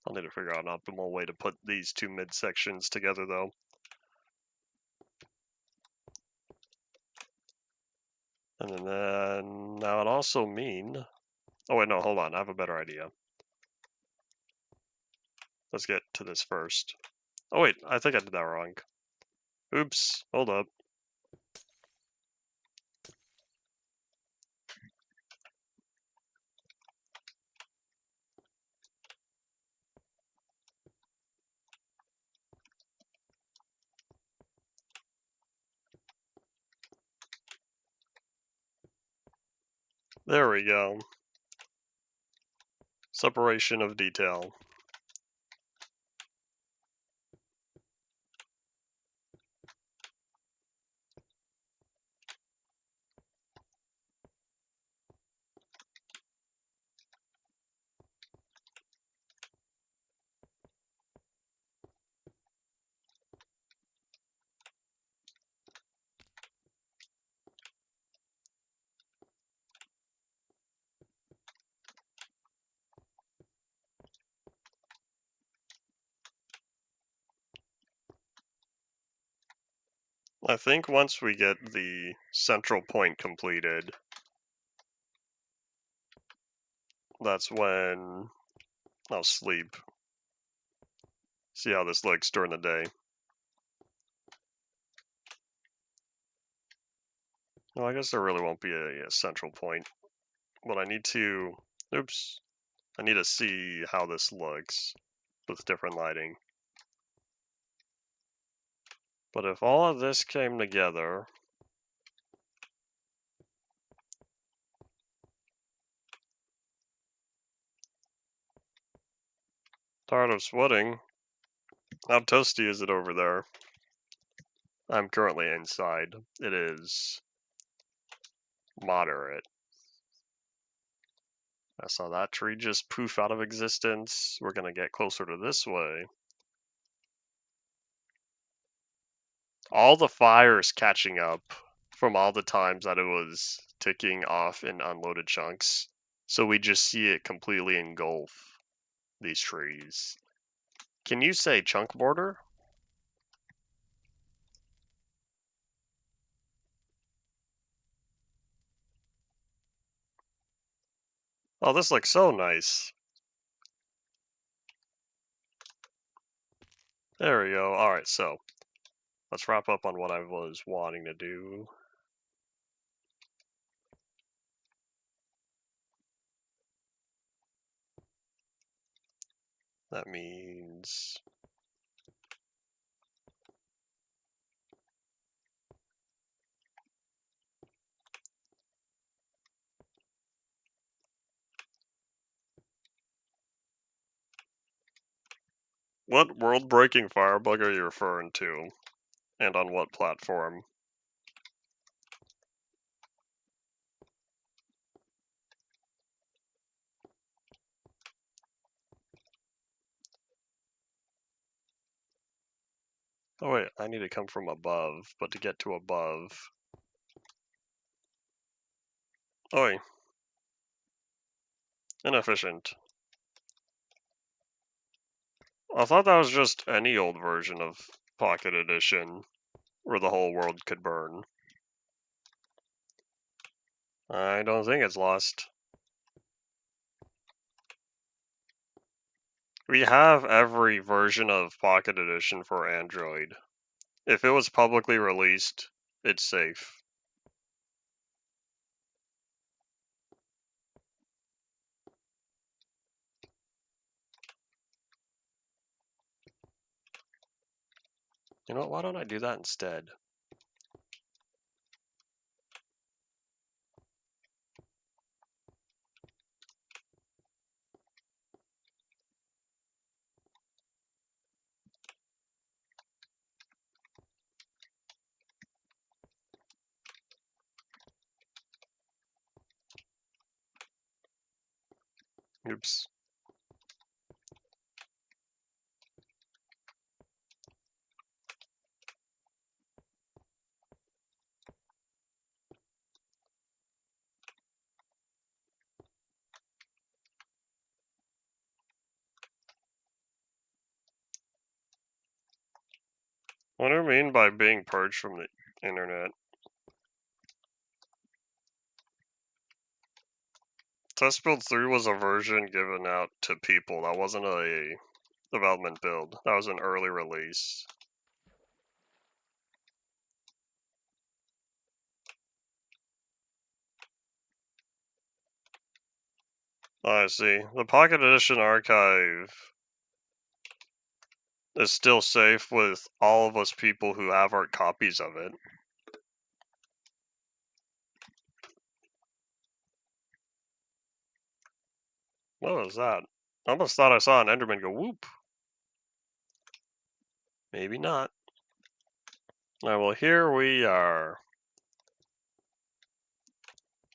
I'll need to figure out an optimal way to put these two midsections together, though. And then that would also mean... Oh, wait, no, hold on. I have a better idea. Let's get to this first. Oh, wait, I think I did that wrong. Oops, hold up. There we go. Separation of detail. I think once we get the central point completed, that's when I'll sleep. See how this looks during the day. Well, I guess there really won't be a central point, but I need to... Oops. I need to see how this looks with different lighting. But if all of this came together... Tired of sweating. How toasty is it over there? I'm currently inside. It is moderate. I saw that tree just poof out of existence. We're gonna get closer to this way. All the fires catching up from all the times that it was ticking off in unloaded chunks. So we just see it completely engulf these trees. Can you say chunk border? Oh, this looks so nice. There we go. Alright, so let's wrap up on what I was wanting to do. That means... What world-breaking firebug are you referring to? And on what platform? Oh wait, I need to come from above, but to get to above... Oi. Inefficient. I thought that was just any old version of Pocket Edition, where the whole world could burn. I don't think it's lost. We have every version of Pocket Edition for Android. If it was publicly released, it's safe. You know what, why don't I do that instead? Oops. What do you mean by being purged from the internet? Test Build 3 was a version given out to people. That wasn't a development build. That was an early release. I see. The Pocket Edition archive is still safe with all of us people who have our copies of it. What was that? I almost thought I saw an Enderman go whoop. Maybe not. Alright, well, here we are.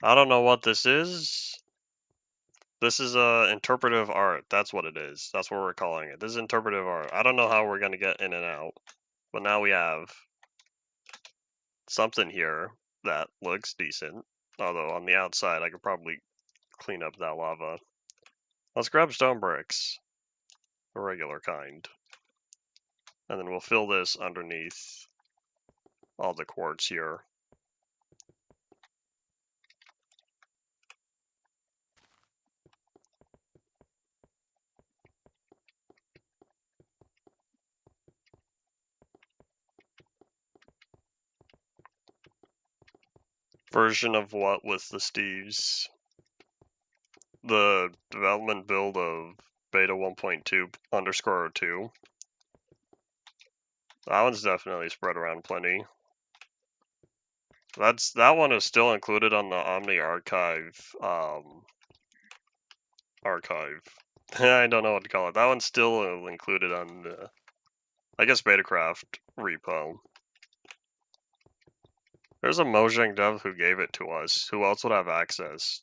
I don't know what this is. This is interpretive art. That's what it is. That's what we're calling it. This is interpretive art. I don't know how we're going to get in and out. But now we have something here that looks decent. Although on the outside, I could probably clean up that lava. Let's grab stone bricks. The regular kind. And then we'll fill this underneath all the quartz here. Version of what with the Steves? The development build of beta 1.2_02. That one's definitely spread around plenty. That one is still included on the Omni archive. Archive. I don't know what to call it. That one's still included on the, I guess, Betacraft repo. There's a Mojang dev who gave it to us. Who else would have access?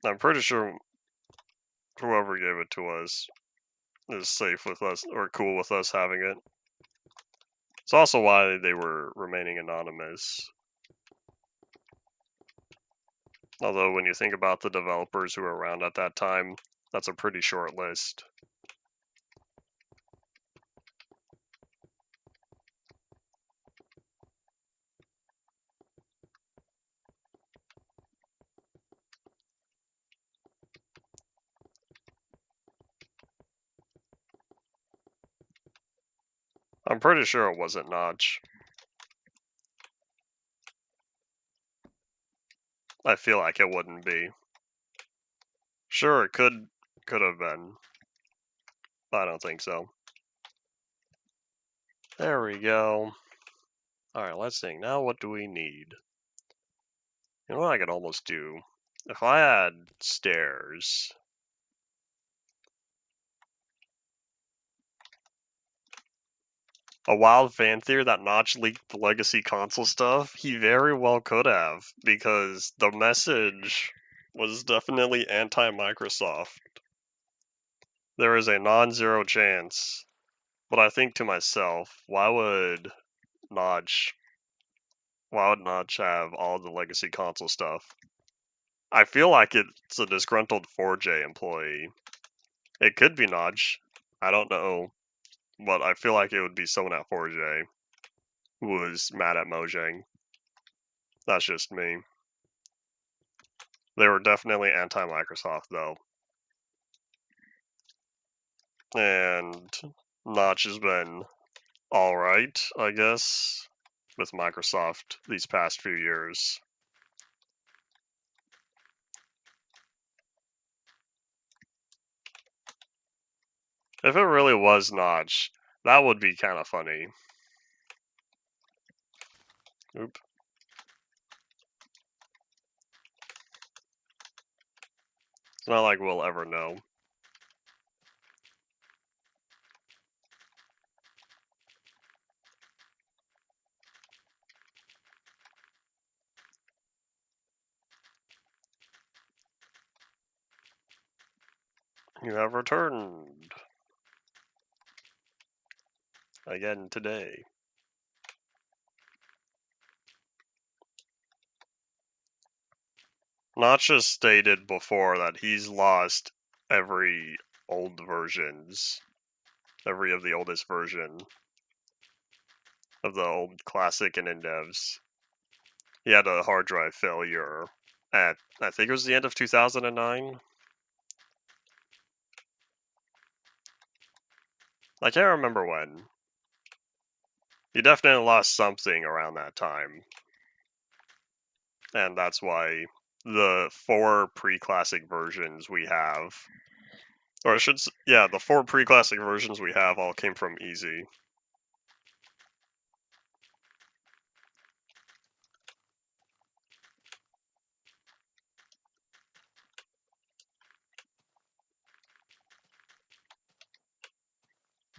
I'm pretty sure whoever gave it to us is safe with us, or cool with us having it. It's also why they were remaining anonymous. Although when you think about the developers who were around at that time, that's a pretty short list. I'm pretty sure it wasn't Notch. I feel like it wouldn't be. Sure, it could have been. I don't think so. There we go. Alright, let's think. Now what do we need? You know what I could almost do? If I had stairs... A wild fan theory that Notch leaked the legacy console stuff, he very well could have, because the message was definitely anti-Microsoft. There is a non-zero chance, but I think to myself, why would Notch have all the legacy console stuff? I feel like it's a disgruntled 4J employee. It could be Notch. I don't know. But I feel like it would be someone at 4J who was mad at Mojang. That's just me. They were definitely anti-Microsoft, though. And Notch has been alright, I guess, with Microsoft these past few years. If it really was Notch, that would be kind of funny. Oop. It's not like we'll ever know. You have returned. Again today. Notch has stated before that he's lost every of the oldest version. of the old classic and indevs. He had a hard drive failure at, I think it was the end of 2009. I can't remember when. He definitely lost something around that time. And that's why the 4 pre-classic versions we have, or I should, yeah, the 4 pre-classic versions we have all came from Easy.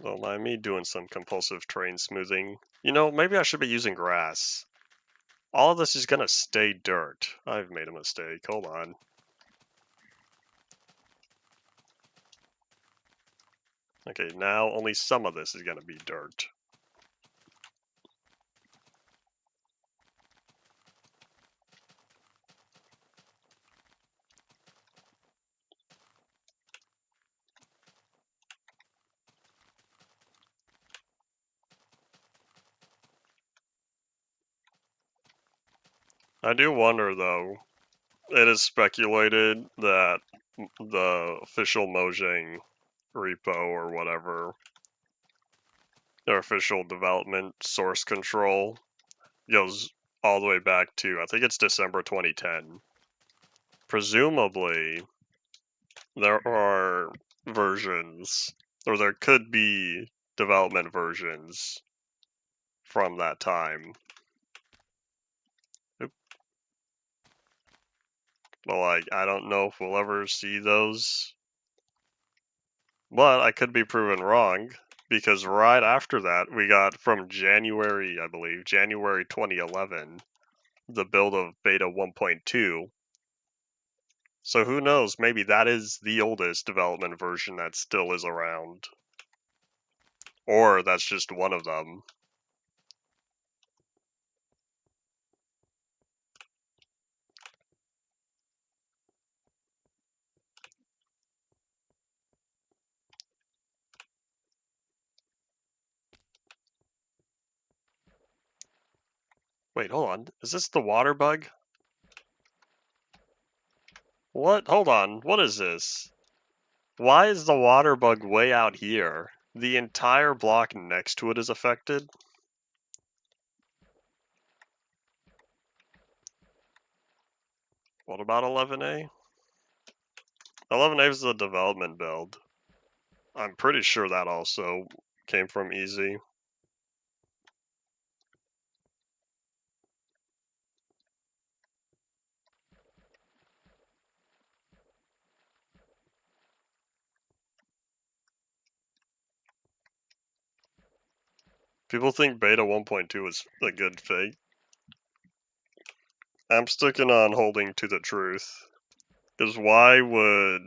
Don't mind me doing some compulsive terrain smoothing. You know, maybe I should be using grass. All of this is gonna stay dirt. I've made a mistake. Hold on. Okay, now only some of this is gonna be dirt. I do wonder, though, it is speculated that the official Mojang repo or whatever, their official development source control, goes all the way back to, I think it's December 2010. Presumably, there are versions, or there could be development versions from that time. Oop. But, like, I don't know if we'll ever see those. But I could be proven wrong, because right after that, we got from January, I believe, January 2011, the build of beta 1.2. So who knows, maybe that is the oldest development version that still is around. Or that's just one of them. Wait, hold on. Is this the water bug? What? Hold on. What is this? Why is the water bug way out here? The entire block next to it is affected? What about 11A? 11A is the development build. I'm pretty sure that also came from Easy. People think beta 1.2 is a good fake. I'm sticking on holding to the truth. Because why would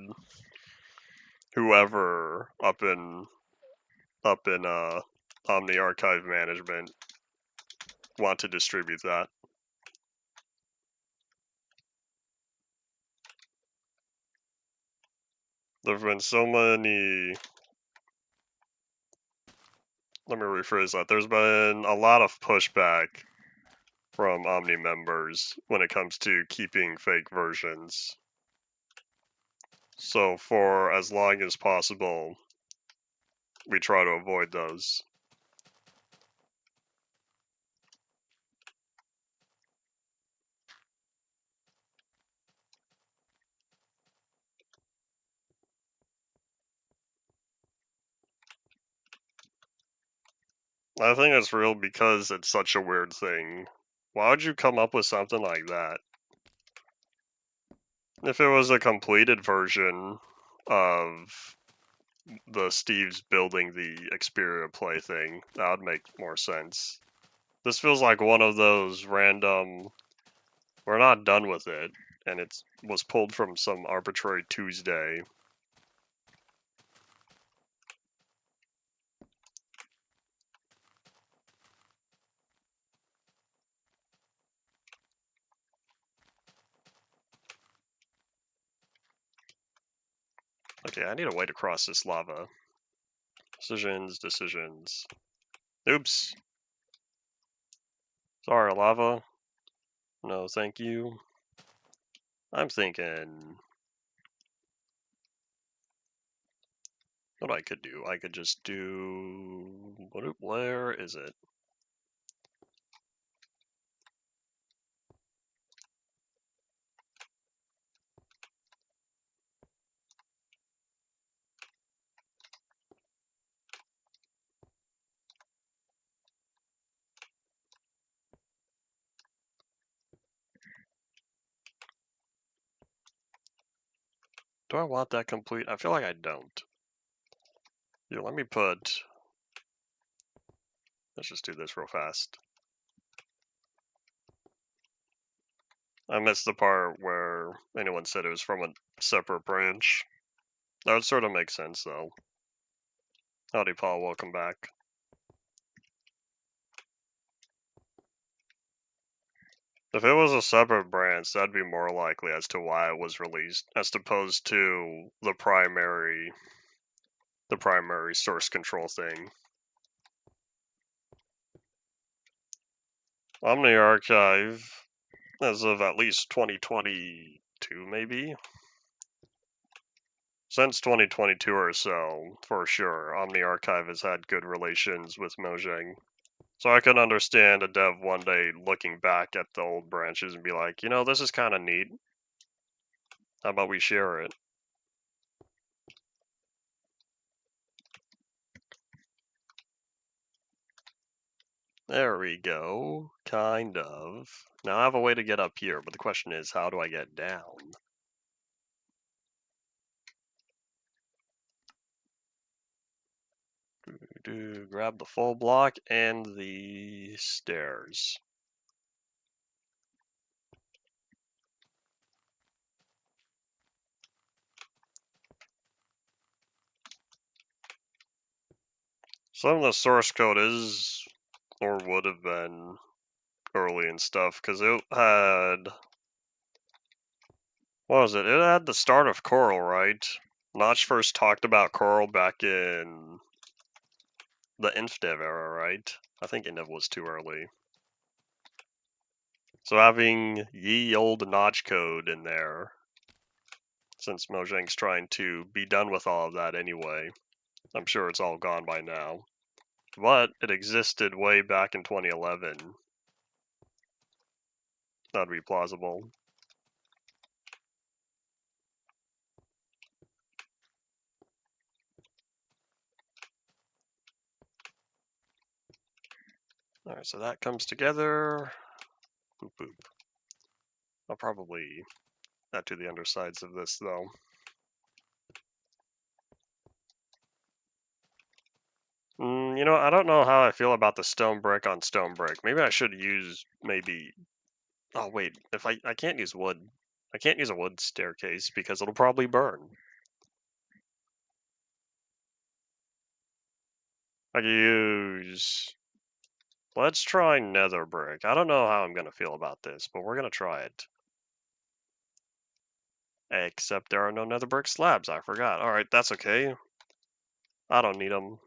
whoever up in Omni Archive Management want to distribute that? There have been so many. Let me rephrase that. There's been a lot of pushback from Omni members when it comes to keeping fake versions. So for as long as possible, we try to avoid those. I think it's real because it's such a weird thing. Why would you come up with something like that? If it was a completed version of the Steve's building the Xperia Play thing, that would make more sense. This feels like one of those random, we're not done with it, and it was pulled from some arbitrary Tuesday. Okay, I need a way to cross this lava. Decisions. Oops. Sorry, lava. No, thank you. I'm thinking what I could do. I could just do. Where is it? Do I want that complete? I feel like I don't. Yeah, let me put. Let's just do this real fast. I missed the part where anyone said it was from a separate branch. That would sort of make sense, though. Howdy, Paul. Welcome back. If it was a separate branch, that'd be more likely as to why it was released, as opposed to the primary source control thing. Omni Archive, as of at least 2022, maybe? Since 2022 or so, for sure, Omni Archive has had good relations with Mojang. So I can understand a dev one day looking back at the old branches and be like, you know, this is kind of neat. How about we share it? There we go. Kind of. Now I have a way to get up here, but the question is, how do I get down? Grab the full block and the stairs. Some of the source code is, or would have been, early and stuff, because it had, what was it? It had the start of Coral, right? Notch first talked about Coral back in the InfDev era, right? I think InfDev was too early. So having ye old Notch code in there, since Mojang's trying to be done with all of that anyway, I'm sure it's all gone by now. But it existed way back in 2011. That'd be plausible. Alright, so that comes together. Boop boop. I'll probably add to the undersides of this though. You know, I don't know how I feel about the stone brick on stone brick. Maybe I should use oh wait, if I can't use wood. I can't use a wood staircase because it'll probably burn. I could use. Let's try nether brick. I don't know how I'm gonna feel about this, but we're gonna try it. Except there are no nether brick slabs. I forgot. All right, that's okay. I don't need them.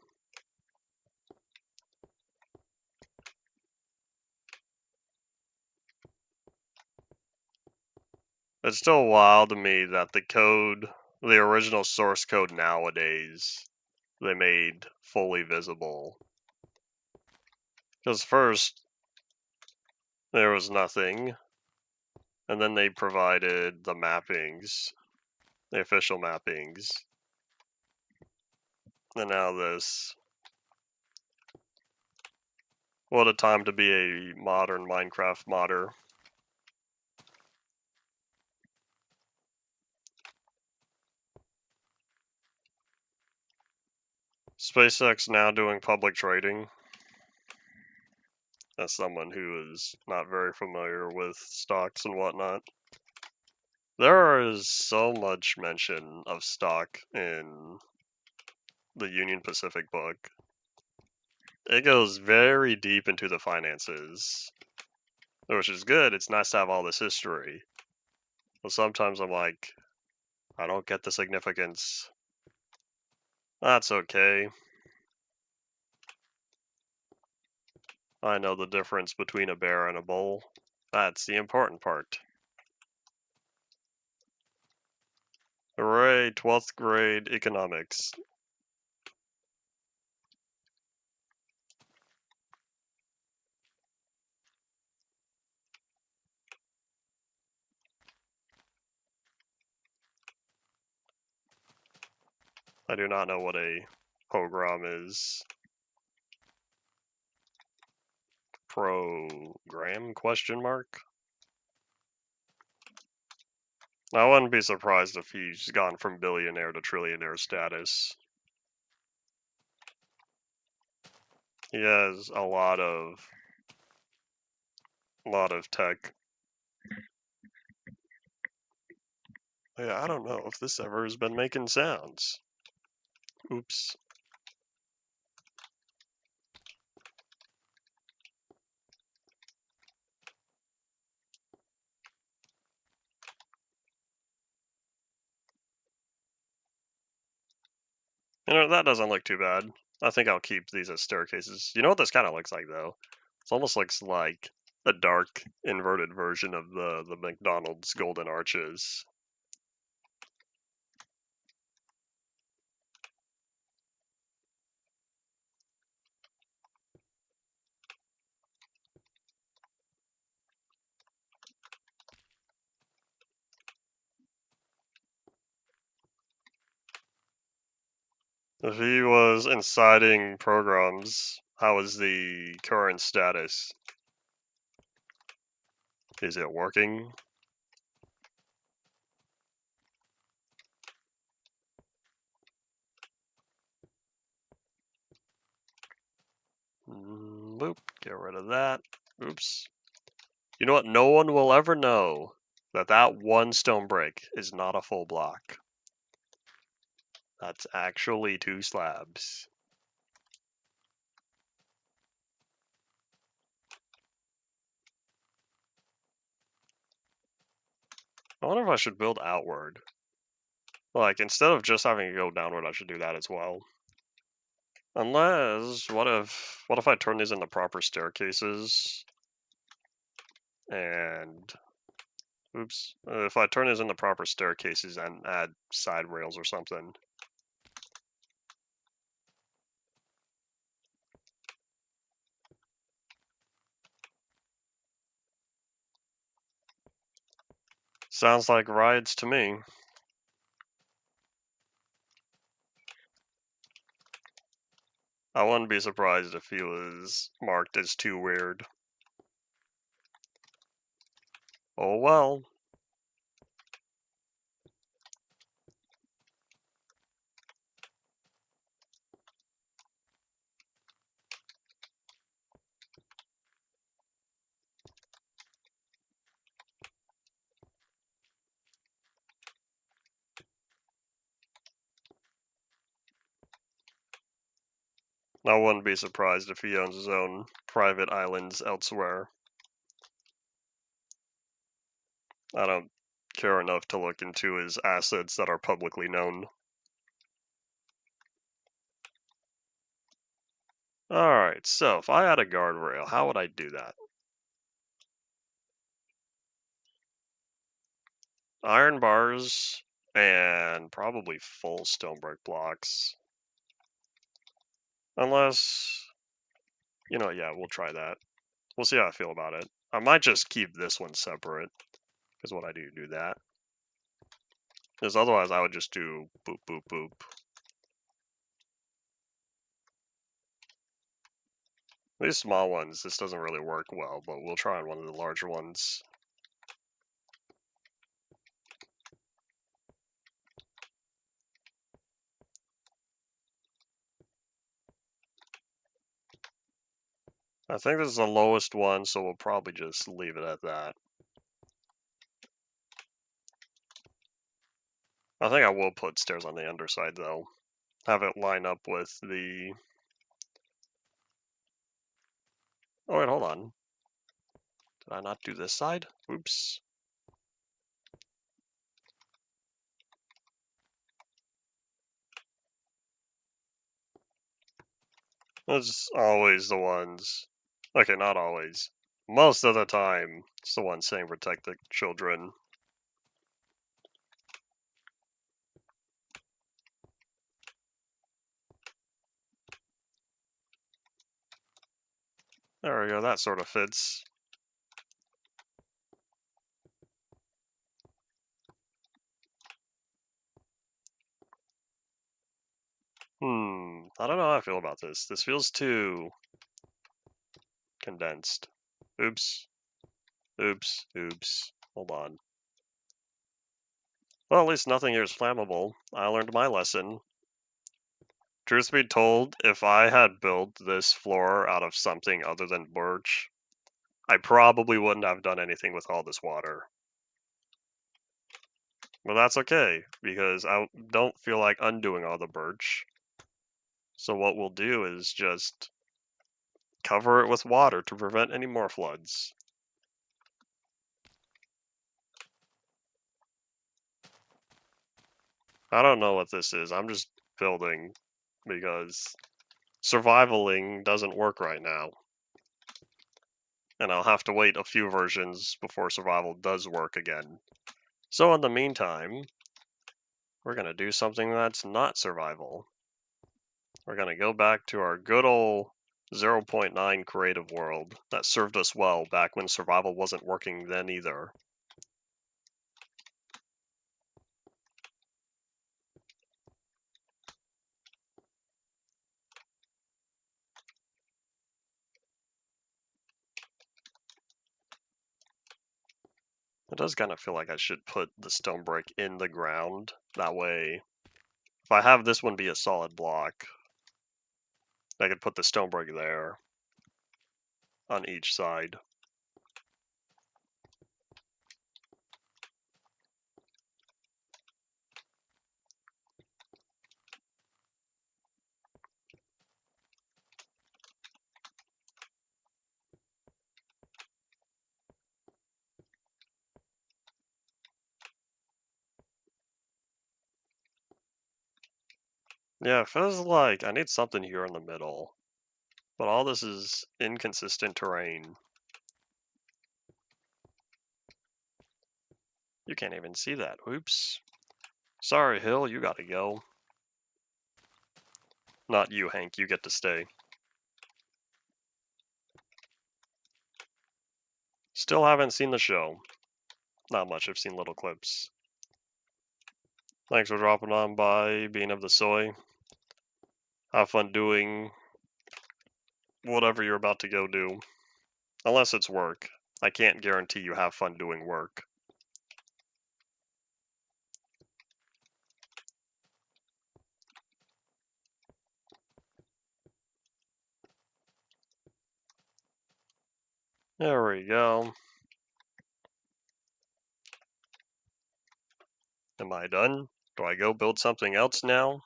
It's still wild to me that the original source code nowadays, they made fully visible. Because first, there was nothing, and then they provided the mappings, the official mappings, and now this. What a time to be a modern Minecraft modder. SpaceX now doing public trading. As someone who is not very familiar with stocks and whatnot. There is so much mention of stock in the Union Pacific book. It goes very deep into the finances, which is good. It's nice to have all this history. But sometimes I'm like, I don't get the significance. That's okay. I know the difference between a bear and a bull. That's the important part. Hooray, 12th grade economics. I do not know what a pogrom is. Program, question mark? I wouldn't be surprised if he's gone from billionaire to trillionaire status. He has a lot of tech. Yeah, I don't know if this ever has been making sounds. Oops. You know, that doesn't look too bad. I think I'll keep these as staircases. You know what this kind of looks like, though? It almost looks like a dark, inverted version of the McDonald's Golden Arches. If he was inciting pogroms, how is the current status? Is it working? Boop, get rid of that. Oops. You know what? No one will ever know that that one stone brick is not a full block. That's actually 2 slabs. I wonder if I should build outward. Like, instead of just having to go downward, I should do that as well. Unless, what if I turn these into proper staircases? And, oops, if I turn these into proper staircases and add side rails or something. Sounds like rides to me. I wouldn't be surprised if he was marked as too weird. Oh well. I wouldn't be surprised if he owns his own private islands elsewhere. I don't care enough to look into his assets that are publicly known. Alright, so if I had a guardrail, how would I do that? Iron bars and probably full stone brick blocks. Unless, you know, yeah, we'll try that. We'll see how I feel about it. I might just keep this one separate, because what I do that. Because otherwise I would just do boop, boop, boop. These small ones, this doesn't really work well, but we'll try on one of the larger ones. I think this is the lowest one, so we'll probably just leave it at that. I think I will put stairs on the underside, though. Have it line up with the... Oh, wait, hold on. Did I not do this side? Oops. That's always the ones Okay, not always. Most of the time, it's the one saying protect the children. There we go, that sort of fits. I don't know how I feel about this. This feels too condensed. Oops. Oops. Oops. Hold on. Well, at least nothing here is flammable. I learned my lesson. Truth be told, if I had built this floor out of something other than birch, I probably wouldn't have done anything with all this water. But that's okay, because I don't feel like undoing all the birch. So what we'll do is just cover it with water to prevent any more floods. I don't know what this is. I'm just building because survivaling doesn't work right now. And I'll have to wait a few versions before survival does work again. So in the meantime, we're going to do something that's not survival. We're going to go back to our good old 0.9 creative world that served us well back when survival wasn't working then either. It does kind of feel like I should put the stone brick in the ground. That way, if I have this one be a solid block, I could put the stone brick there on each side. Yeah, it feels like I need something here in the middle. But all this is inconsistent terrain. You can't even see that. Oops. Sorry, Hill, you gotta go. Not you, Hank, you get to stay. Still haven't seen the show. Not much, I've seen little clips. Thanks for dropping on by, being of the soy. Have fun doing whatever you're about to go do. Unless it's work. I can't guarantee you have fun doing work. There we go. Am I done? Do I go build something else now?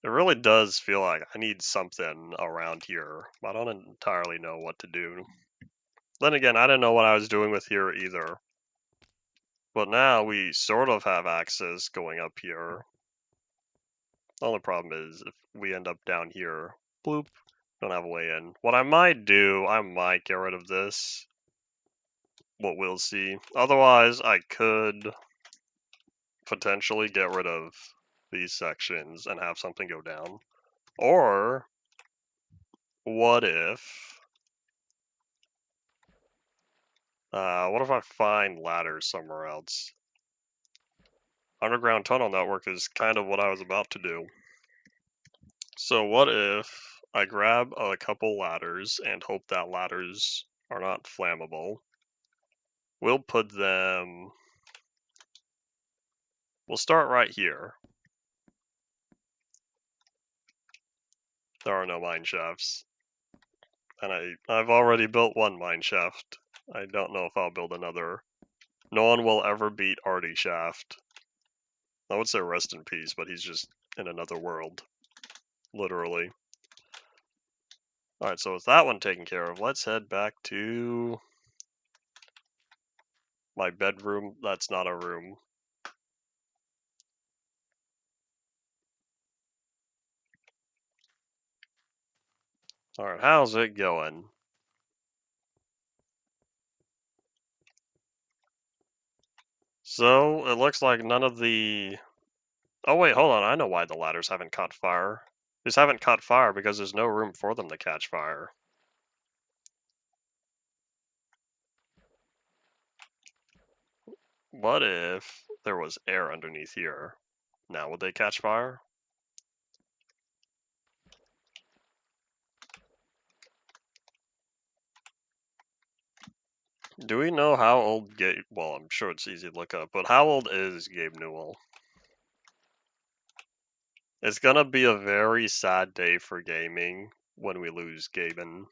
It really does feel like I need something around here. I don't entirely know what to do. Then again, I didn't know what I was doing with here either. But now we sort of have access going up here. The only problem is if we end up down here, bloop, don't have a way in. What I might do, I might get rid of this. What we'll see. Otherwise, I could potentially get rid of these sections and have something go down. Or, what if I find ladders somewhere else? Underground tunnel network is kind of what I was about to do. So what if I grab a couple ladders and hope that ladders are not flammable? We'll put them... We'll start right here. There are no mine shafts. And I've already built one mine shaft. I don't know if I'll build another. No one will ever beat Artie Shaft. I would say rest in peace, but he's just in another world. Literally. Alright, so with that one taken care of, let's head back to my bedroom. That's not a room. Alright, how's it going? So, it looks like none of the... Oh wait, hold on, I know why the ladders haven't caught fire. These haven't caught fire because there's no room for them to catch fire. What if there was air underneath here? Now would they catch fire? Do we know how old Gabe... Well, I'm sure it's easy to look up, but how old is Gabe Newell? It's gonna be a very sad day for gaming when we lose Gaben.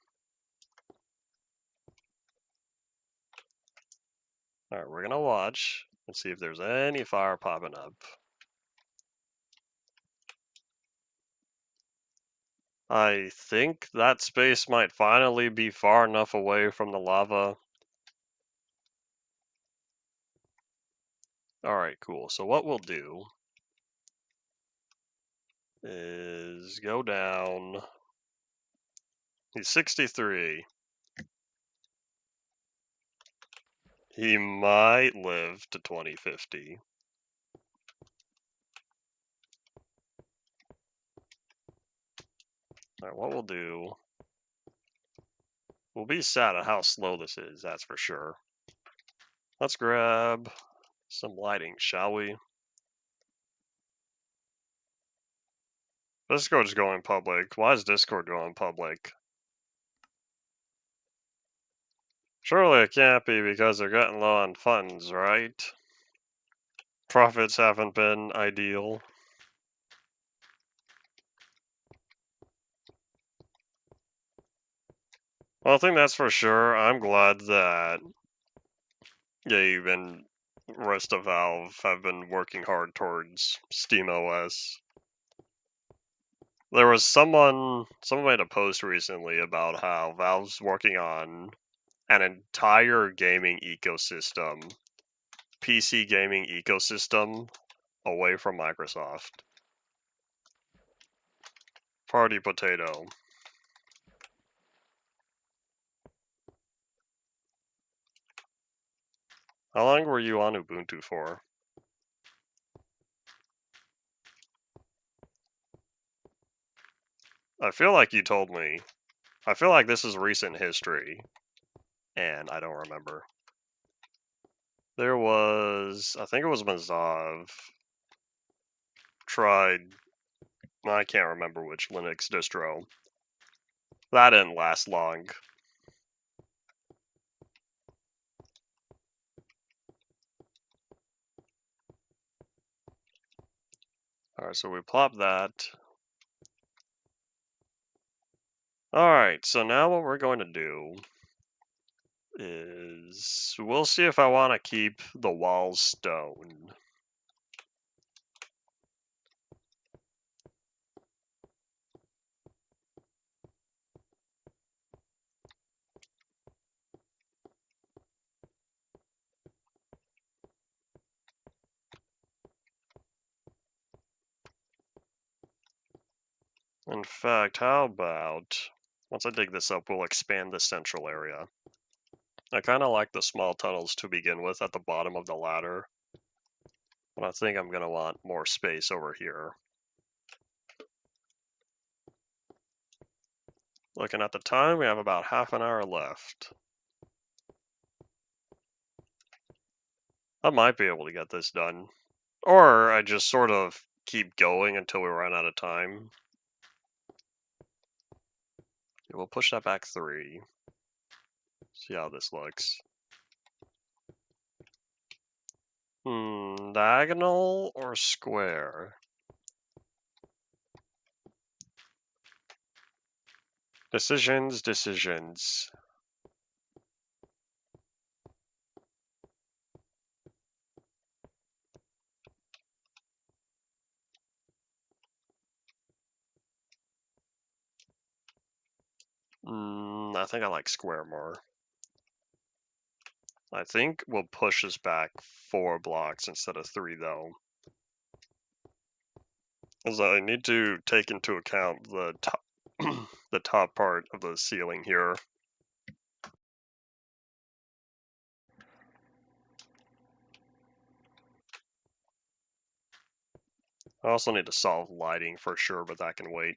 Alright, we're gonna watch and see if there's any fire popping up. I think that space might finally be far enough away from the lava. Alright, cool. So what we'll do is go down. He's 63. He might live to 2050. Alright, what we'll do... We'll be sad at how slow this is, that's for sure. Let's grab some lighting, shall we? Discord's going public. Why is Discord going public? Surely it can't be because they're getting low on funds, right? Profits haven't been ideal. Well, I think that's for sure. I'm glad that Gabe and rest of Valve have been working hard towards SteamOS. There was someone made a post recently about how Valve's working on an entire gaming ecosystem, PC gaming ecosystem, away from Microsoft. Party potato. How long were you on Ubuntu for? I feel like you told me. I feel like this is recent history, and I don't remember. There was, I think it was Mazov, tried, I can't remember which Linux distro. That didn't last long. Alright, so we plop that. Alright, so now what we're going to do is we'll see if I want to keep the walls stone. In fact, how about, once I dig this up, we'll expand the central area. I kind of like the small tunnels to begin with at the bottom of the ladder, but I think I'm going to want more space over here. Looking at the time, we have about half an hour left. I might be able to get this done. Or I just sort of keep going until we run out of time. We'll push that back 3. See how this looks. Diagonal or square? Decisions. I think I like square more. I think we'll push this back 4 blocks instead of 3, though. As I need to take into account the the top part of the ceiling here. I also need to solve lighting for sure, but that can wait.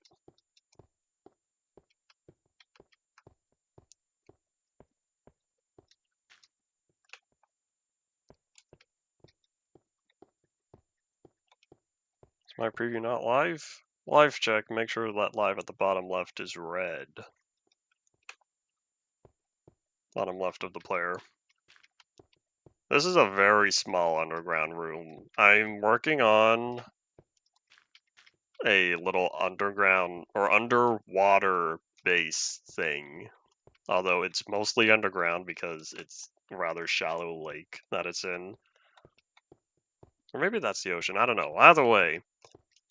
Is my preview not live? Live check, make sure that live at the bottom left is red. Bottom left of the player. This is a very small underground room. I'm working on a little underground or underwater base thing. Although it's mostly underground because it's a rather shallow lake that it's in. Or maybe that's the ocean, I don't know. Either way,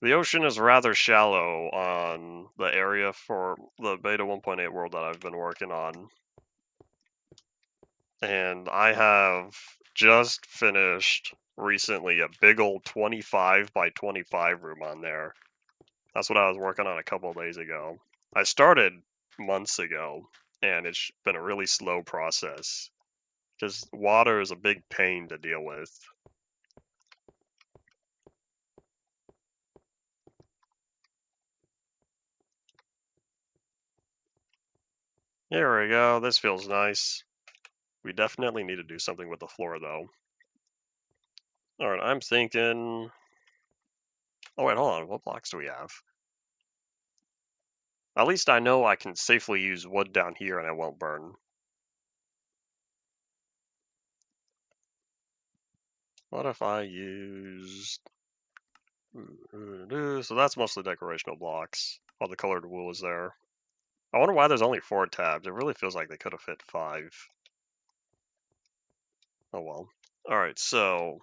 the ocean is rather shallow on the area for the beta 1.8 world that I've been working on. And I have just finished recently a big old 25 by 25 room on there. That's what I was working on a couple of days ago. I started months ago, and it's been a really slow process because water is a big pain to deal with. Here we go. This feels nice. We definitely need to do something with the floor, though. Alright, I'm thinking... Oh, wait, hold on. What blocks do we have? At least I know I can safely use wood down here and it won't burn. What if I used... So that's mostly decorational blocks. All the colored wool is there. I wonder why there's only 4 tabs. It really feels like they could have fit 5. Oh well. Alright, so...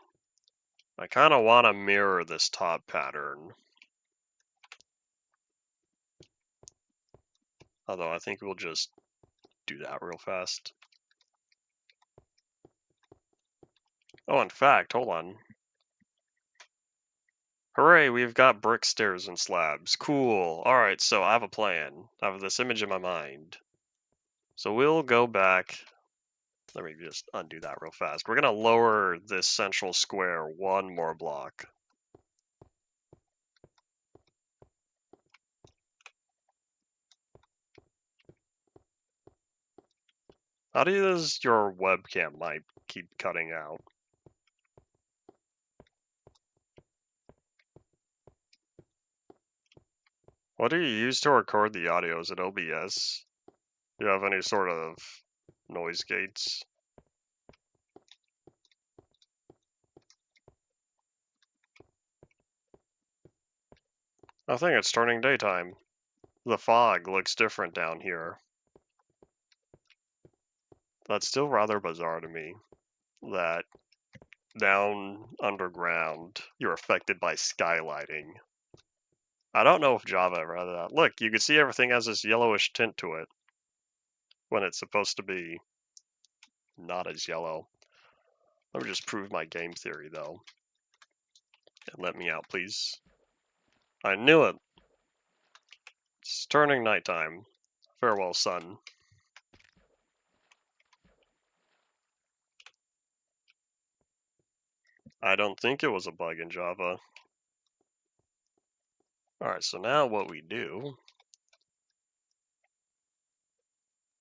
I kind of want to mirror this top pattern. Although I think we'll just do that real fast. Oh, in fact, hold on. Hooray, we've got brick stairs and slabs. Cool. Alright, so I have a plan. I have this image in my mind. So we'll go back. Let me just undo that real fast. We're going to lower this central square 1 more block. How does your webcam mic keep cutting out? What do you use to record the audio? Is it OBS? Do you have any sort of noise gates? I think it's turning daytime. The fog looks different down here. That's still rather bizarre to me, that down underground, you're affected by skylighting. I don't know if Java ever had that. Look, you can see everything has this yellowish tint to it, when it's supposed to be not as yellow. Let me just prove my game theory, though. And let me out, please. I knew it! It's turning nighttime. Farewell, sun. I don't think it was a bug in Java. Alright, so now what we do,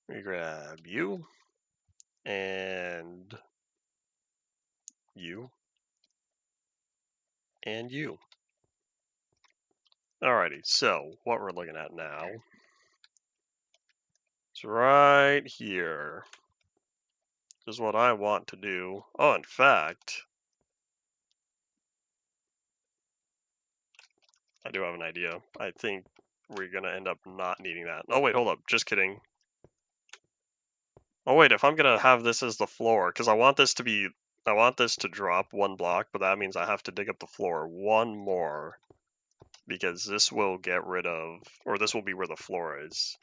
we grab you, and you, and you. Alrighty, so what we're looking at now is right here. This is what I want to do. Oh, in fact, I do have an idea. I think we're gonna end up not needing that. Oh wait, hold up, just kidding. Oh wait, if I'm gonna have this as the floor, because I want this to drop 1 block, but that means I have to dig up the floor 1 more, because this will get rid of, or this will be where the floor is.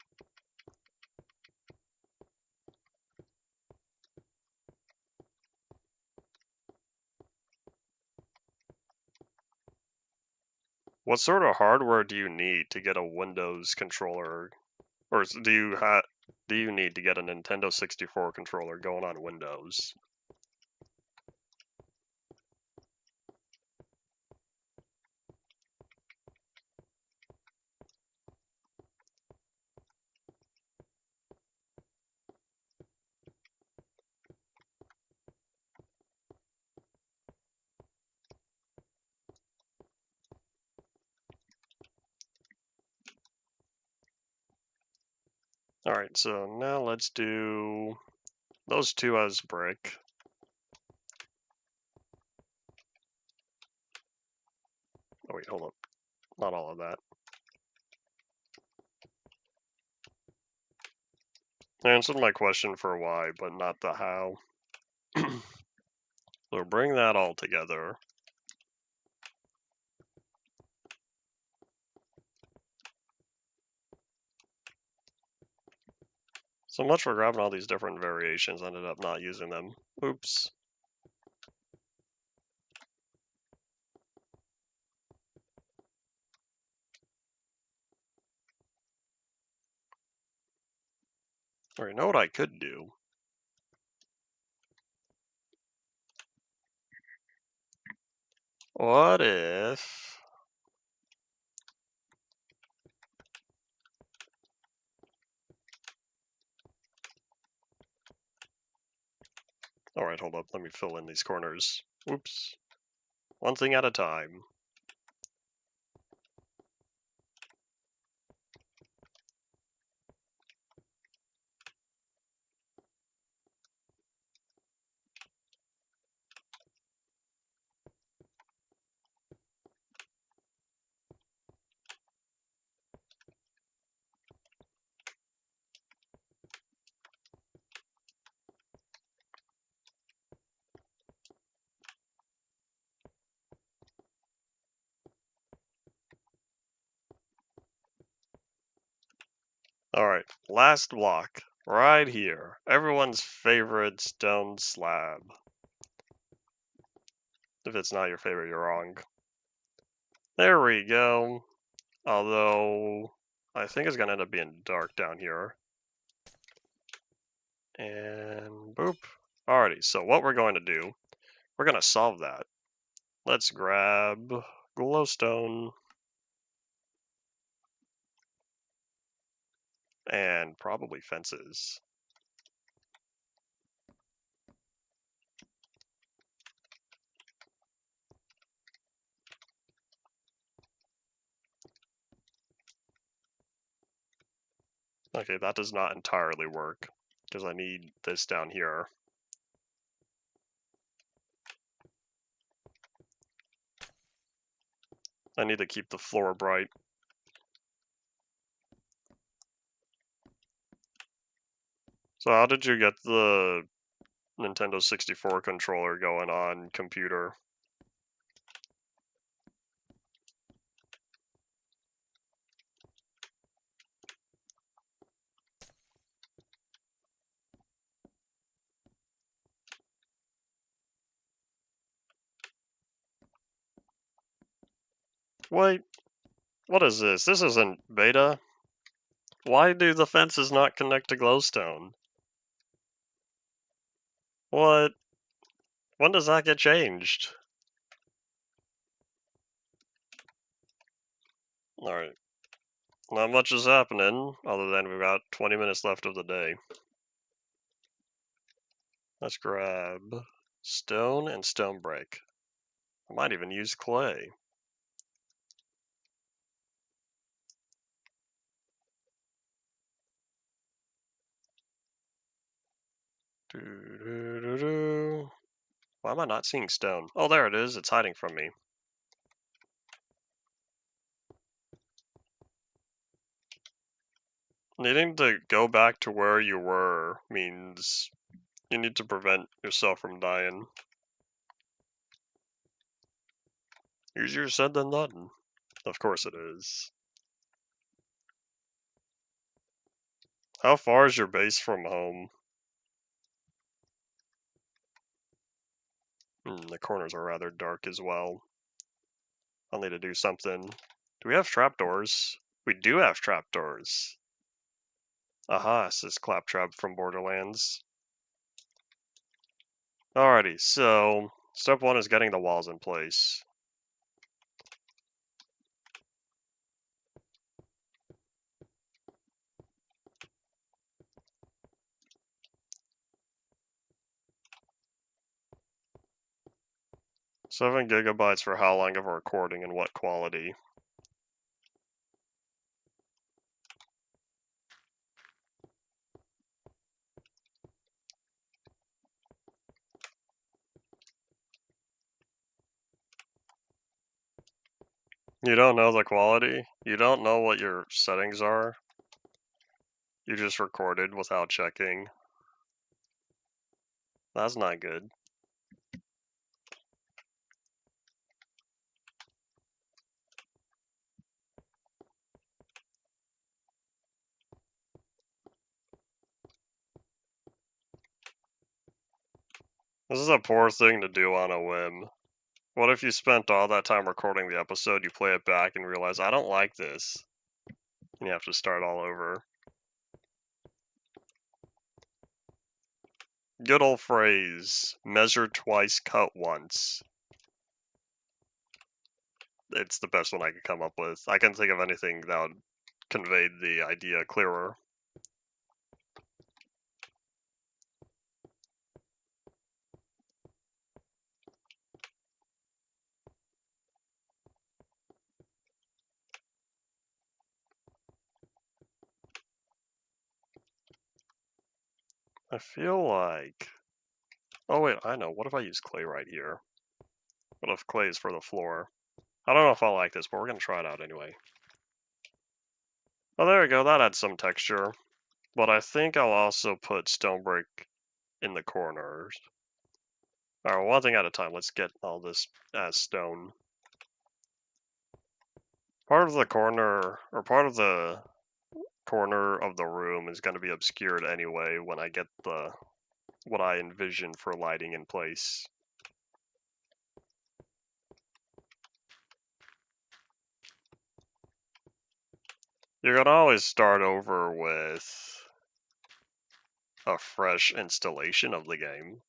What sort of hardware do you need to get a Windows controller Or do you need to get a Nintendo 64 controller going on Windows? Alright, so now let's do those two as brick. Oh wait, hold up. Not all of that. I answered my question for why, but not the how. So bring that all together. So much for grabbing all these different variations, ended up not using them. Oops. Alright, you know what I could do? What if... Alright, hold up, let me fill in these corners. Oops. One thing at a time. Alright, last block. Right here. Everyone's favorite stone slab. If it's not your favorite, you're wrong. There we go. Although, I think it's going to end up being dark down here. And boop. Alrighty, so what we're going to do, we're going to solve that. Let's grab glowstone. And probably fences. Okay, that does not entirely work, because I need this down here. I need to keep the floor bright. So how did you get the Nintendo 64 controller going on computer? Wait, what is this? This isn't beta. Why do the fences not connect to glowstone? What? When does that get changed? Alright. Not much is happening, other than we've got 20 minutes left of the day. Let's grab stone and stone brick. I might even use clay. Why am I not seeing stone? Oh, there it is. It's hiding from me. Needing to go back to where you were means you need to prevent yourself from dying. Easier said than done. Of course it is. How far is your base from home? The corners are rather dark as well. I'll need to do something. Do we have trapdoors? We do have trapdoors. Aha, says Claptrap from Borderlands. Alrighty, so step 1 is getting the walls in place. Seven gigabytes for how long of a recording and what quality? You don't know the quality? You don't know what your settings are? You just recorded without checking? That's not good. This is a poor thing to do on a whim. What if you spent all that time recording the episode, you play it back and realize, I don't like this, and you have to start all over? Good old phrase, measure twice, cut once. It's the best one I could come up with. I can't think of anything that would convey the idea clearer. I feel like... Oh wait, I know. What if I use clay right here? What if clay is for the floor? I don't know if I like this, but we're going to try it out anyway. Oh, there we go. That adds some texture. But I think I'll also put stone brick in the corners. Alright, one thing at a time. Let's get all this as stone. Part of the corner of the room is going to be obscured anyway when I get what I envision for lighting in place. You're going to always start over with a fresh installation of the game.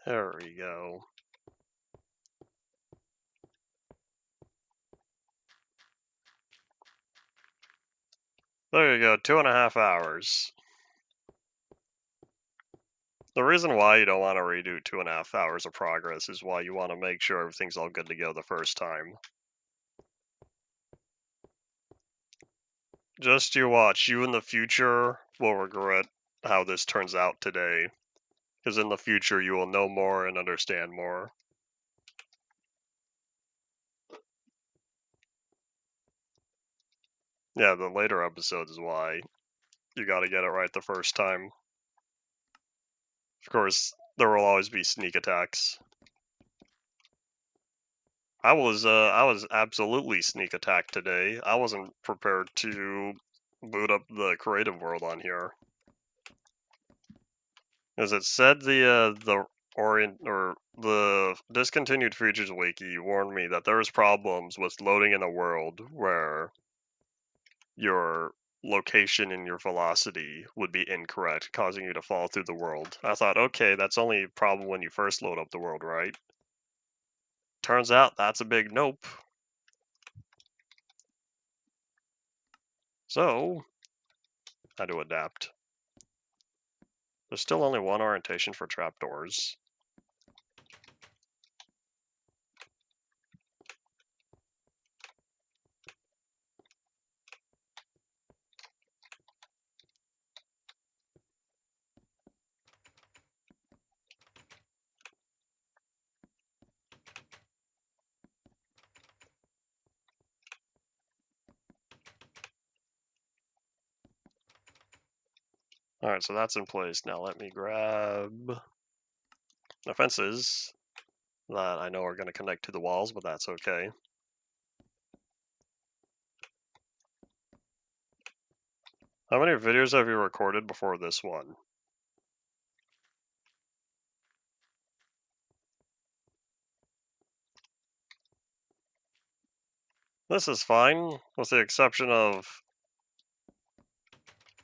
There we go. There you go, 2.5 hours. The reason why you don't want to redo 2.5 hours of progress is why you want to make sure everything's all good to go the first time. Just you watch, you in the future will regret how this turns out today. Because in the future you will know more and understand more. Yeah, the later episodes is why you gotta get it right the first time. Of course, there will always be sneak attacks. I was absolutely sneak attacked today. I wasn't prepared to boot up the creative world on here. As it said, the discontinued features wiki warned me that there's problems with loading in a world where your location and your velocity would be incorrect, causing you to fall through the world. I thought, okay, that's only a problem when you first load up the world, right? Turns out that's a big nope. So, I had to adapt. There's still only one orientation for trapdoors. Alright, so that's in place. Now let me grab the fences that I know are going to connect to the walls, but that's okay. How many videos have you recorded before this one? This is fine, with the exception of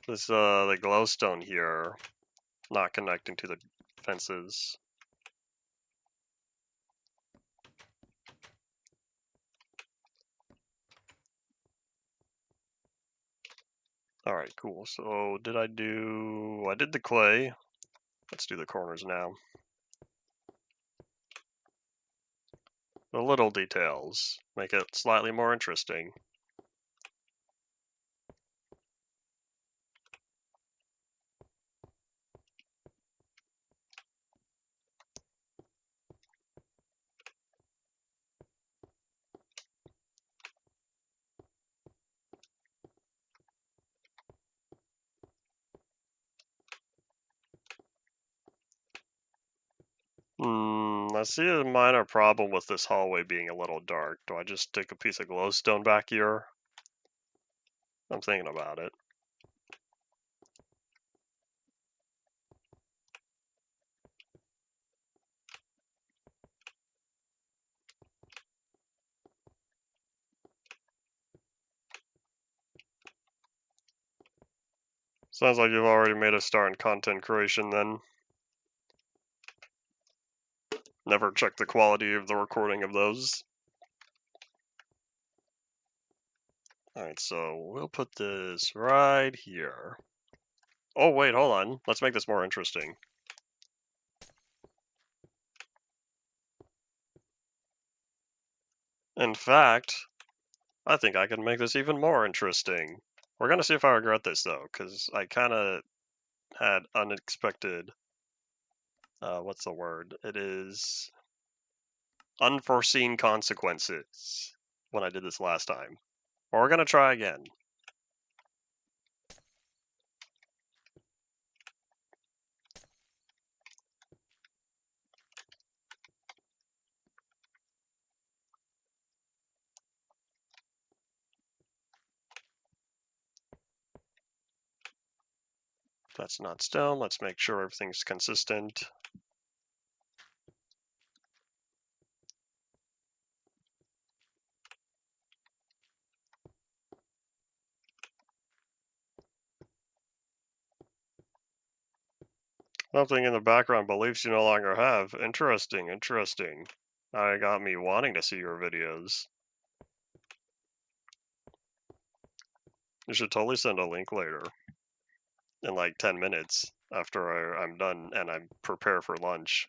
this, the glowstone here not connecting to the fences. Alright, cool. So, I did the clay. Let's do the corners now. The little details make it slightly more interesting. I see a minor problem with this hallway being a little dark. Do I just stick a piece of glowstone back here? I'm thinking about it. Sounds like you've already made a start in content creation then. Never checked the quality of the recording of those. Alright, so we'll put this right here. Oh wait, hold on. Let's make this more interesting. In fact, I think I can make this even more interesting. We're gonna see if I regret this though, because I kinda had unexpected, what's the word? It is unforeseen consequences when I did this last time. But we're gonna try again. That's not stone. Let's make sure everything's consistent. Something in the background beliefs you no longer have. Interesting, interesting. Now got me wanting to see your videos. You should totally send a link later. In like 10 minutes after I'm done and I prepare for lunch.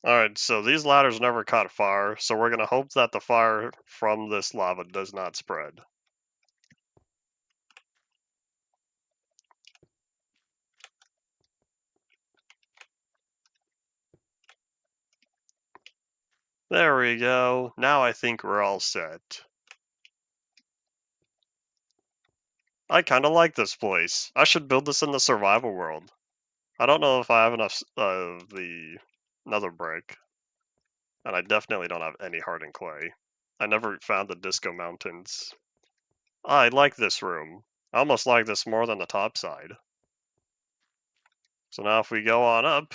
Alright, so these ladders never caught fire, so we're gonna hope that the fire from this lava does not spread. There we go. Now I think we're all set. I kinda like this place. I should build this in the survival world. I don't know if I have enough of the nether brick. And I definitely don't have any hardened clay. I never found the Disco Mountains. I like this room. I almost like this more than the top side. So now if we go on up...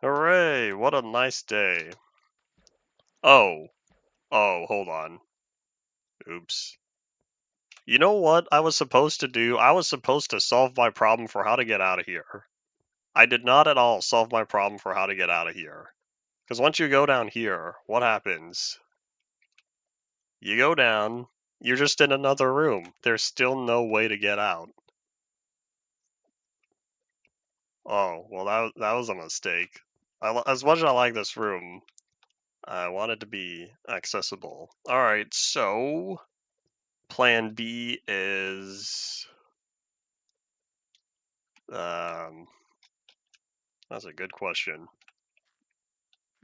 Hooray! What a nice day. Oh. Oh, hold on. Oops. You know what I was supposed to do? I was supposed to solve my problem for how to get out of here. I did not at all solve my problem for how to get out of here. Because once you go down here, what happens? You go down, you're just in another room. There's still no way to get out. Oh, well, that was a mistake. As much as I like this room, I want it to be accessible. Alright, so plan B is... that's a good question.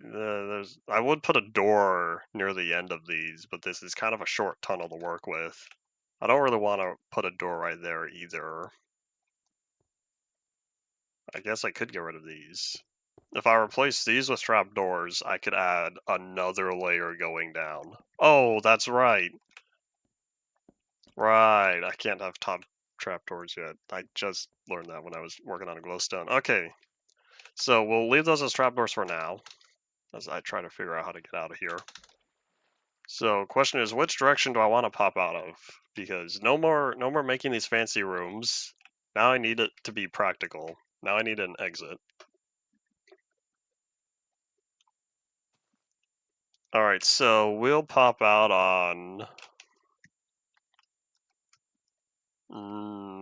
I would put a door near the end of these, but this is kind of a short tunnel to work with. I don't really want to put a door right there either. I guess I could get rid of these. If I replace these with trapdoors, I could add another layer going down. Oh, that's right. Right, I can't have top trapdoors yet. I just learned that when I was working on a glowstone. Okay, so we'll leave those as trapdoors for now, as I try to figure out how to get out of here. So, question is, which direction do I want to pop out of? Because no more making these fancy rooms. Now I need it to be practical. Now I need an exit. All right, so we'll pop out on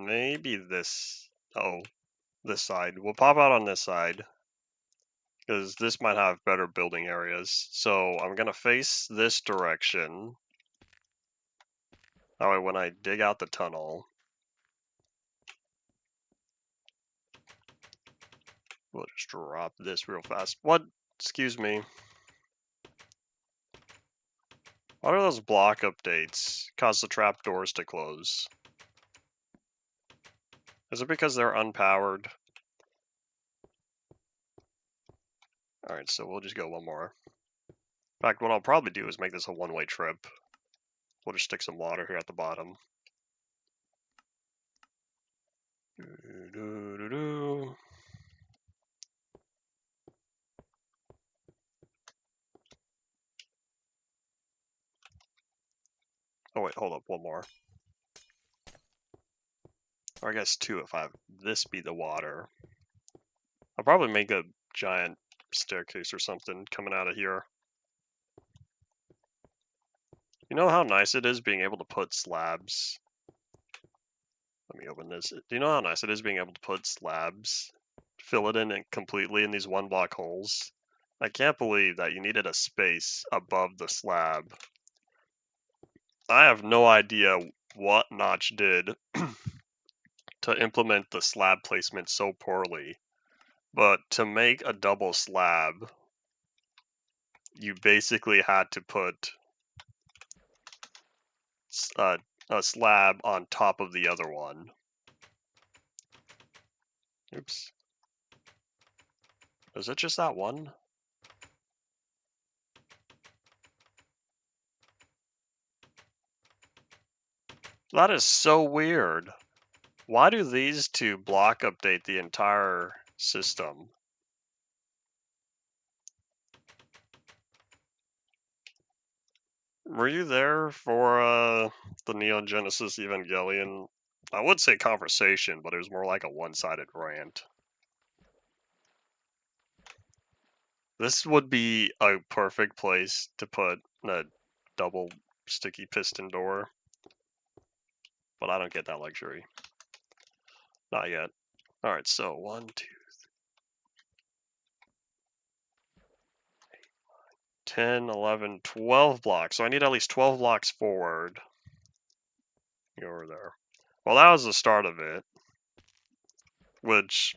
maybe this. Oh, this side. We'll pop out on this side because this might have better building areas. So I'm gonna face this direction. That way, when I dig out the tunnel, we'll just drop this real fast. What? Excuse me. Why do those block updates cause the trapdoors to close? Is it because they're unpowered? Alright, so we'll just go one more. In fact, what I'll probably do is make this a one-way trip. We'll just stick some water here at the bottom. Oh wait, hold up, one more. Or I guess two if I have this be the water. I'll probably make a giant staircase or something coming out of here. You know how nice it is being able to put slabs? Let me open this. Do you know how nice it is being able to put slabs, fill it in completely in these one block holes? I can't believe that you needed a space above the slab. I have no idea what Notch did to implement the slab placement so poorly, but to make a double slab, you basically had to put a slab on top of the other one. Oops. Is it just that one? That is so weird. Why do these two block update the entire system? Were you there for the Neon Genesis Evangelion? I would say conversation, but it was more like a one-sided rant. This would be a perfect place to put a double sticky piston door, but I don't get that luxury. Not yet. All right, so 1, 2, 10, 11, 12 blocks. So I need at least 12 blocks forward. Go over there. Well, that was the start of it, which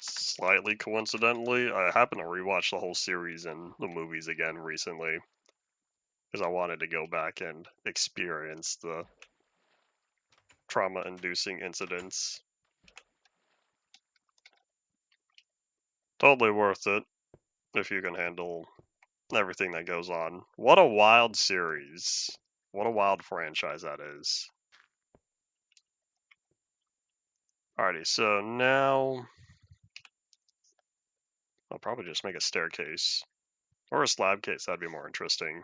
slightly coincidentally, I happened to rewatch the whole series and the movies again recently because I wanted to go back and experience the trauma-inducing incidents. Totally worth it if you can handle everything that goes on. What a wild series. What a wild franchise that is. Alrighty, so now I'll probably just make a staircase. Or a slab case, that'd be more interesting.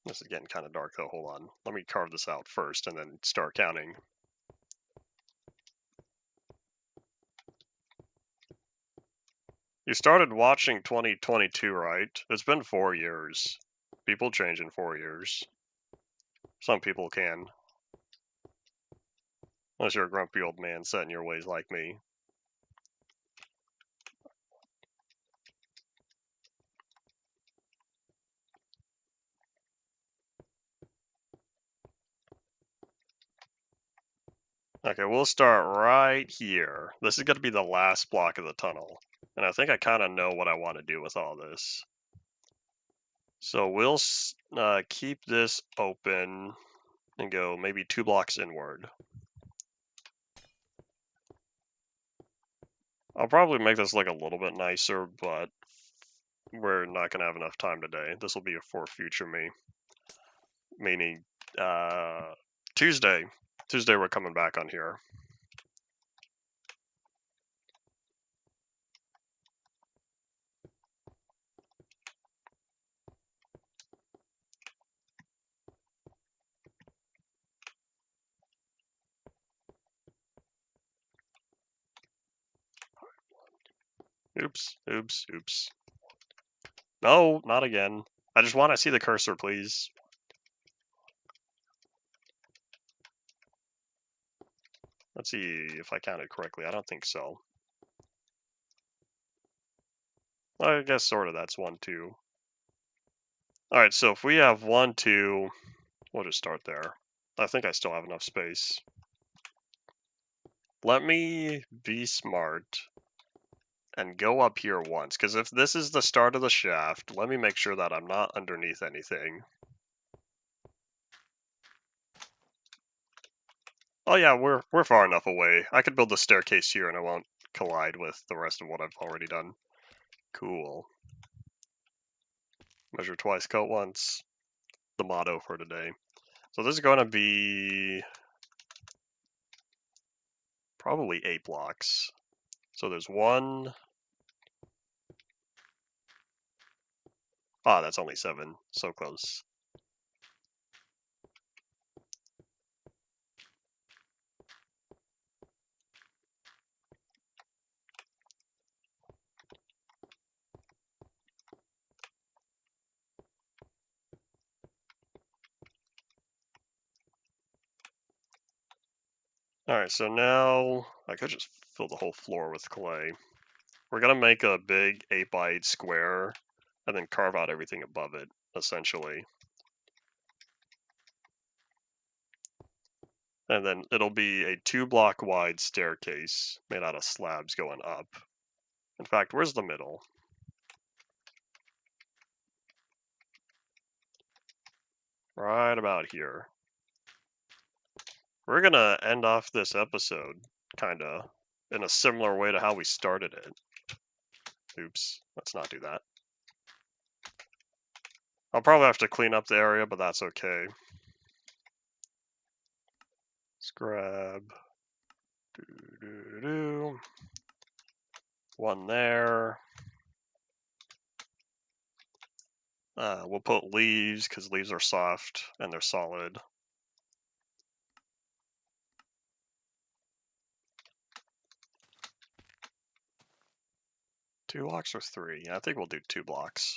This is getting kind of dark though, hold on. Let me carve this out first and then start counting. You started watching 2022, right? It's been 4 years. People change in 4 years. Some people can. Unless you're a grumpy old man set in your ways like me. Okay, we'll start right here. This is going to be the last block of the tunnel. And I think I kind of know what I want to do with all this. So we'll keep this open and go maybe 2 blocks inward. I'll probably make this look a little bit nicer, but we're not going to have enough time today. This will be for future me. Meaning, Tuesday. Tuesday we're coming back on here. Oops, oops, oops. No, not again. I just want to see the cursor, please. Let's see if I counted correctly. I don't think so. I guess sort of that's 1, 2. Alright, so if we have 1, 2, we'll just start there. I think I still have enough space. Let me be smart and go up here once, because if this is the start of the shaft, let me make sure that I'm not underneath anything. Oh yeah, we're far enough away. I could build the staircase here and it won't collide with the rest of what I've already done. Cool. Measure twice, cut once. The motto for today. So this is going to be probably 8 blocks. So there's 1. Ah, that's only 7. So close. Alright, so now I could just fill the whole floor with clay. We're going to make a big 8 by 8 square and then carve out everything above it, essentially. And then it'll be a 2 block wide staircase made out of slabs going up. In fact, where's the middle? Right about here. We're gonna end off this episode, kinda, in a similar way to how we started it. Oops, let's not do that. I'll probably have to clean up the area, but that's okay. Let's grab... one there. We'll put leaves, because leaves are soft, and they're solid. Two blocks or 3? Yeah, I think we'll do 2 blocks.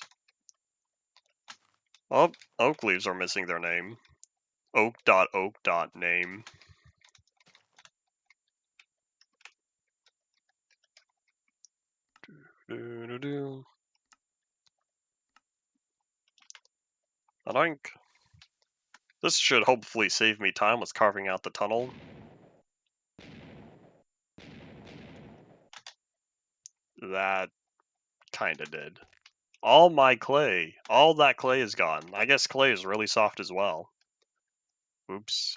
Oh, oak leaves are missing their name. Oak.oak.name. I think this should hopefully save me time with carving out the tunnel. That kinda did. All my clay. All that clay is gone. I guess clay is really soft as well. Oops.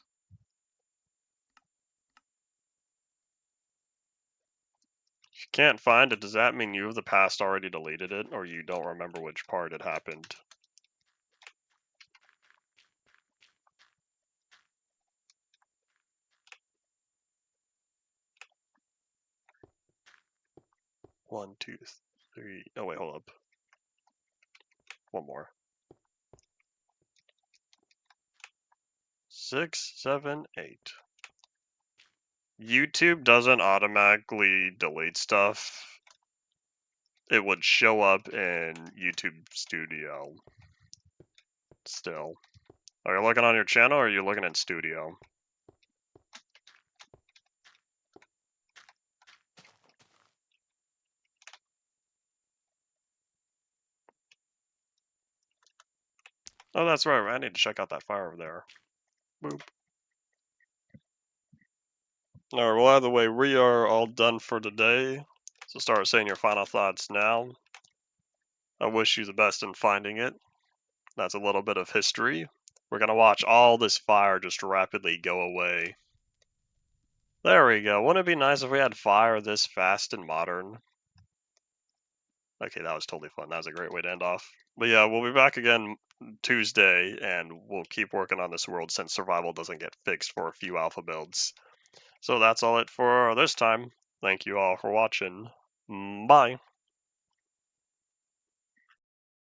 If you can't find it, does that mean you of the past already deleted it, or you don't remember which part it happened? One, two, three. Oh wait, hold up. One more. 6, 7, 8. YouTube doesn't automatically delete stuff. It would show up in YouTube Studio. Still. Are you looking on your channel or are you looking in Studio? Oh, that's right. I need to check out that fire over there. Boop. Alright, well, either way, we are all done for today. So start saying your final thoughts now. I wish you the best in finding it. That's a little bit of history. We're gonna watch all this fire just rapidly go away. There we go. Wouldn't it be nice if we had fire this fast and modern? Okay, that was totally fun. That was a great way to end off. But yeah, we'll be back again Tuesday, and we'll keep working on this world since survival doesn't get fixed for a few alpha builds. So that's all it for this time. Thank you all for watching. Bye.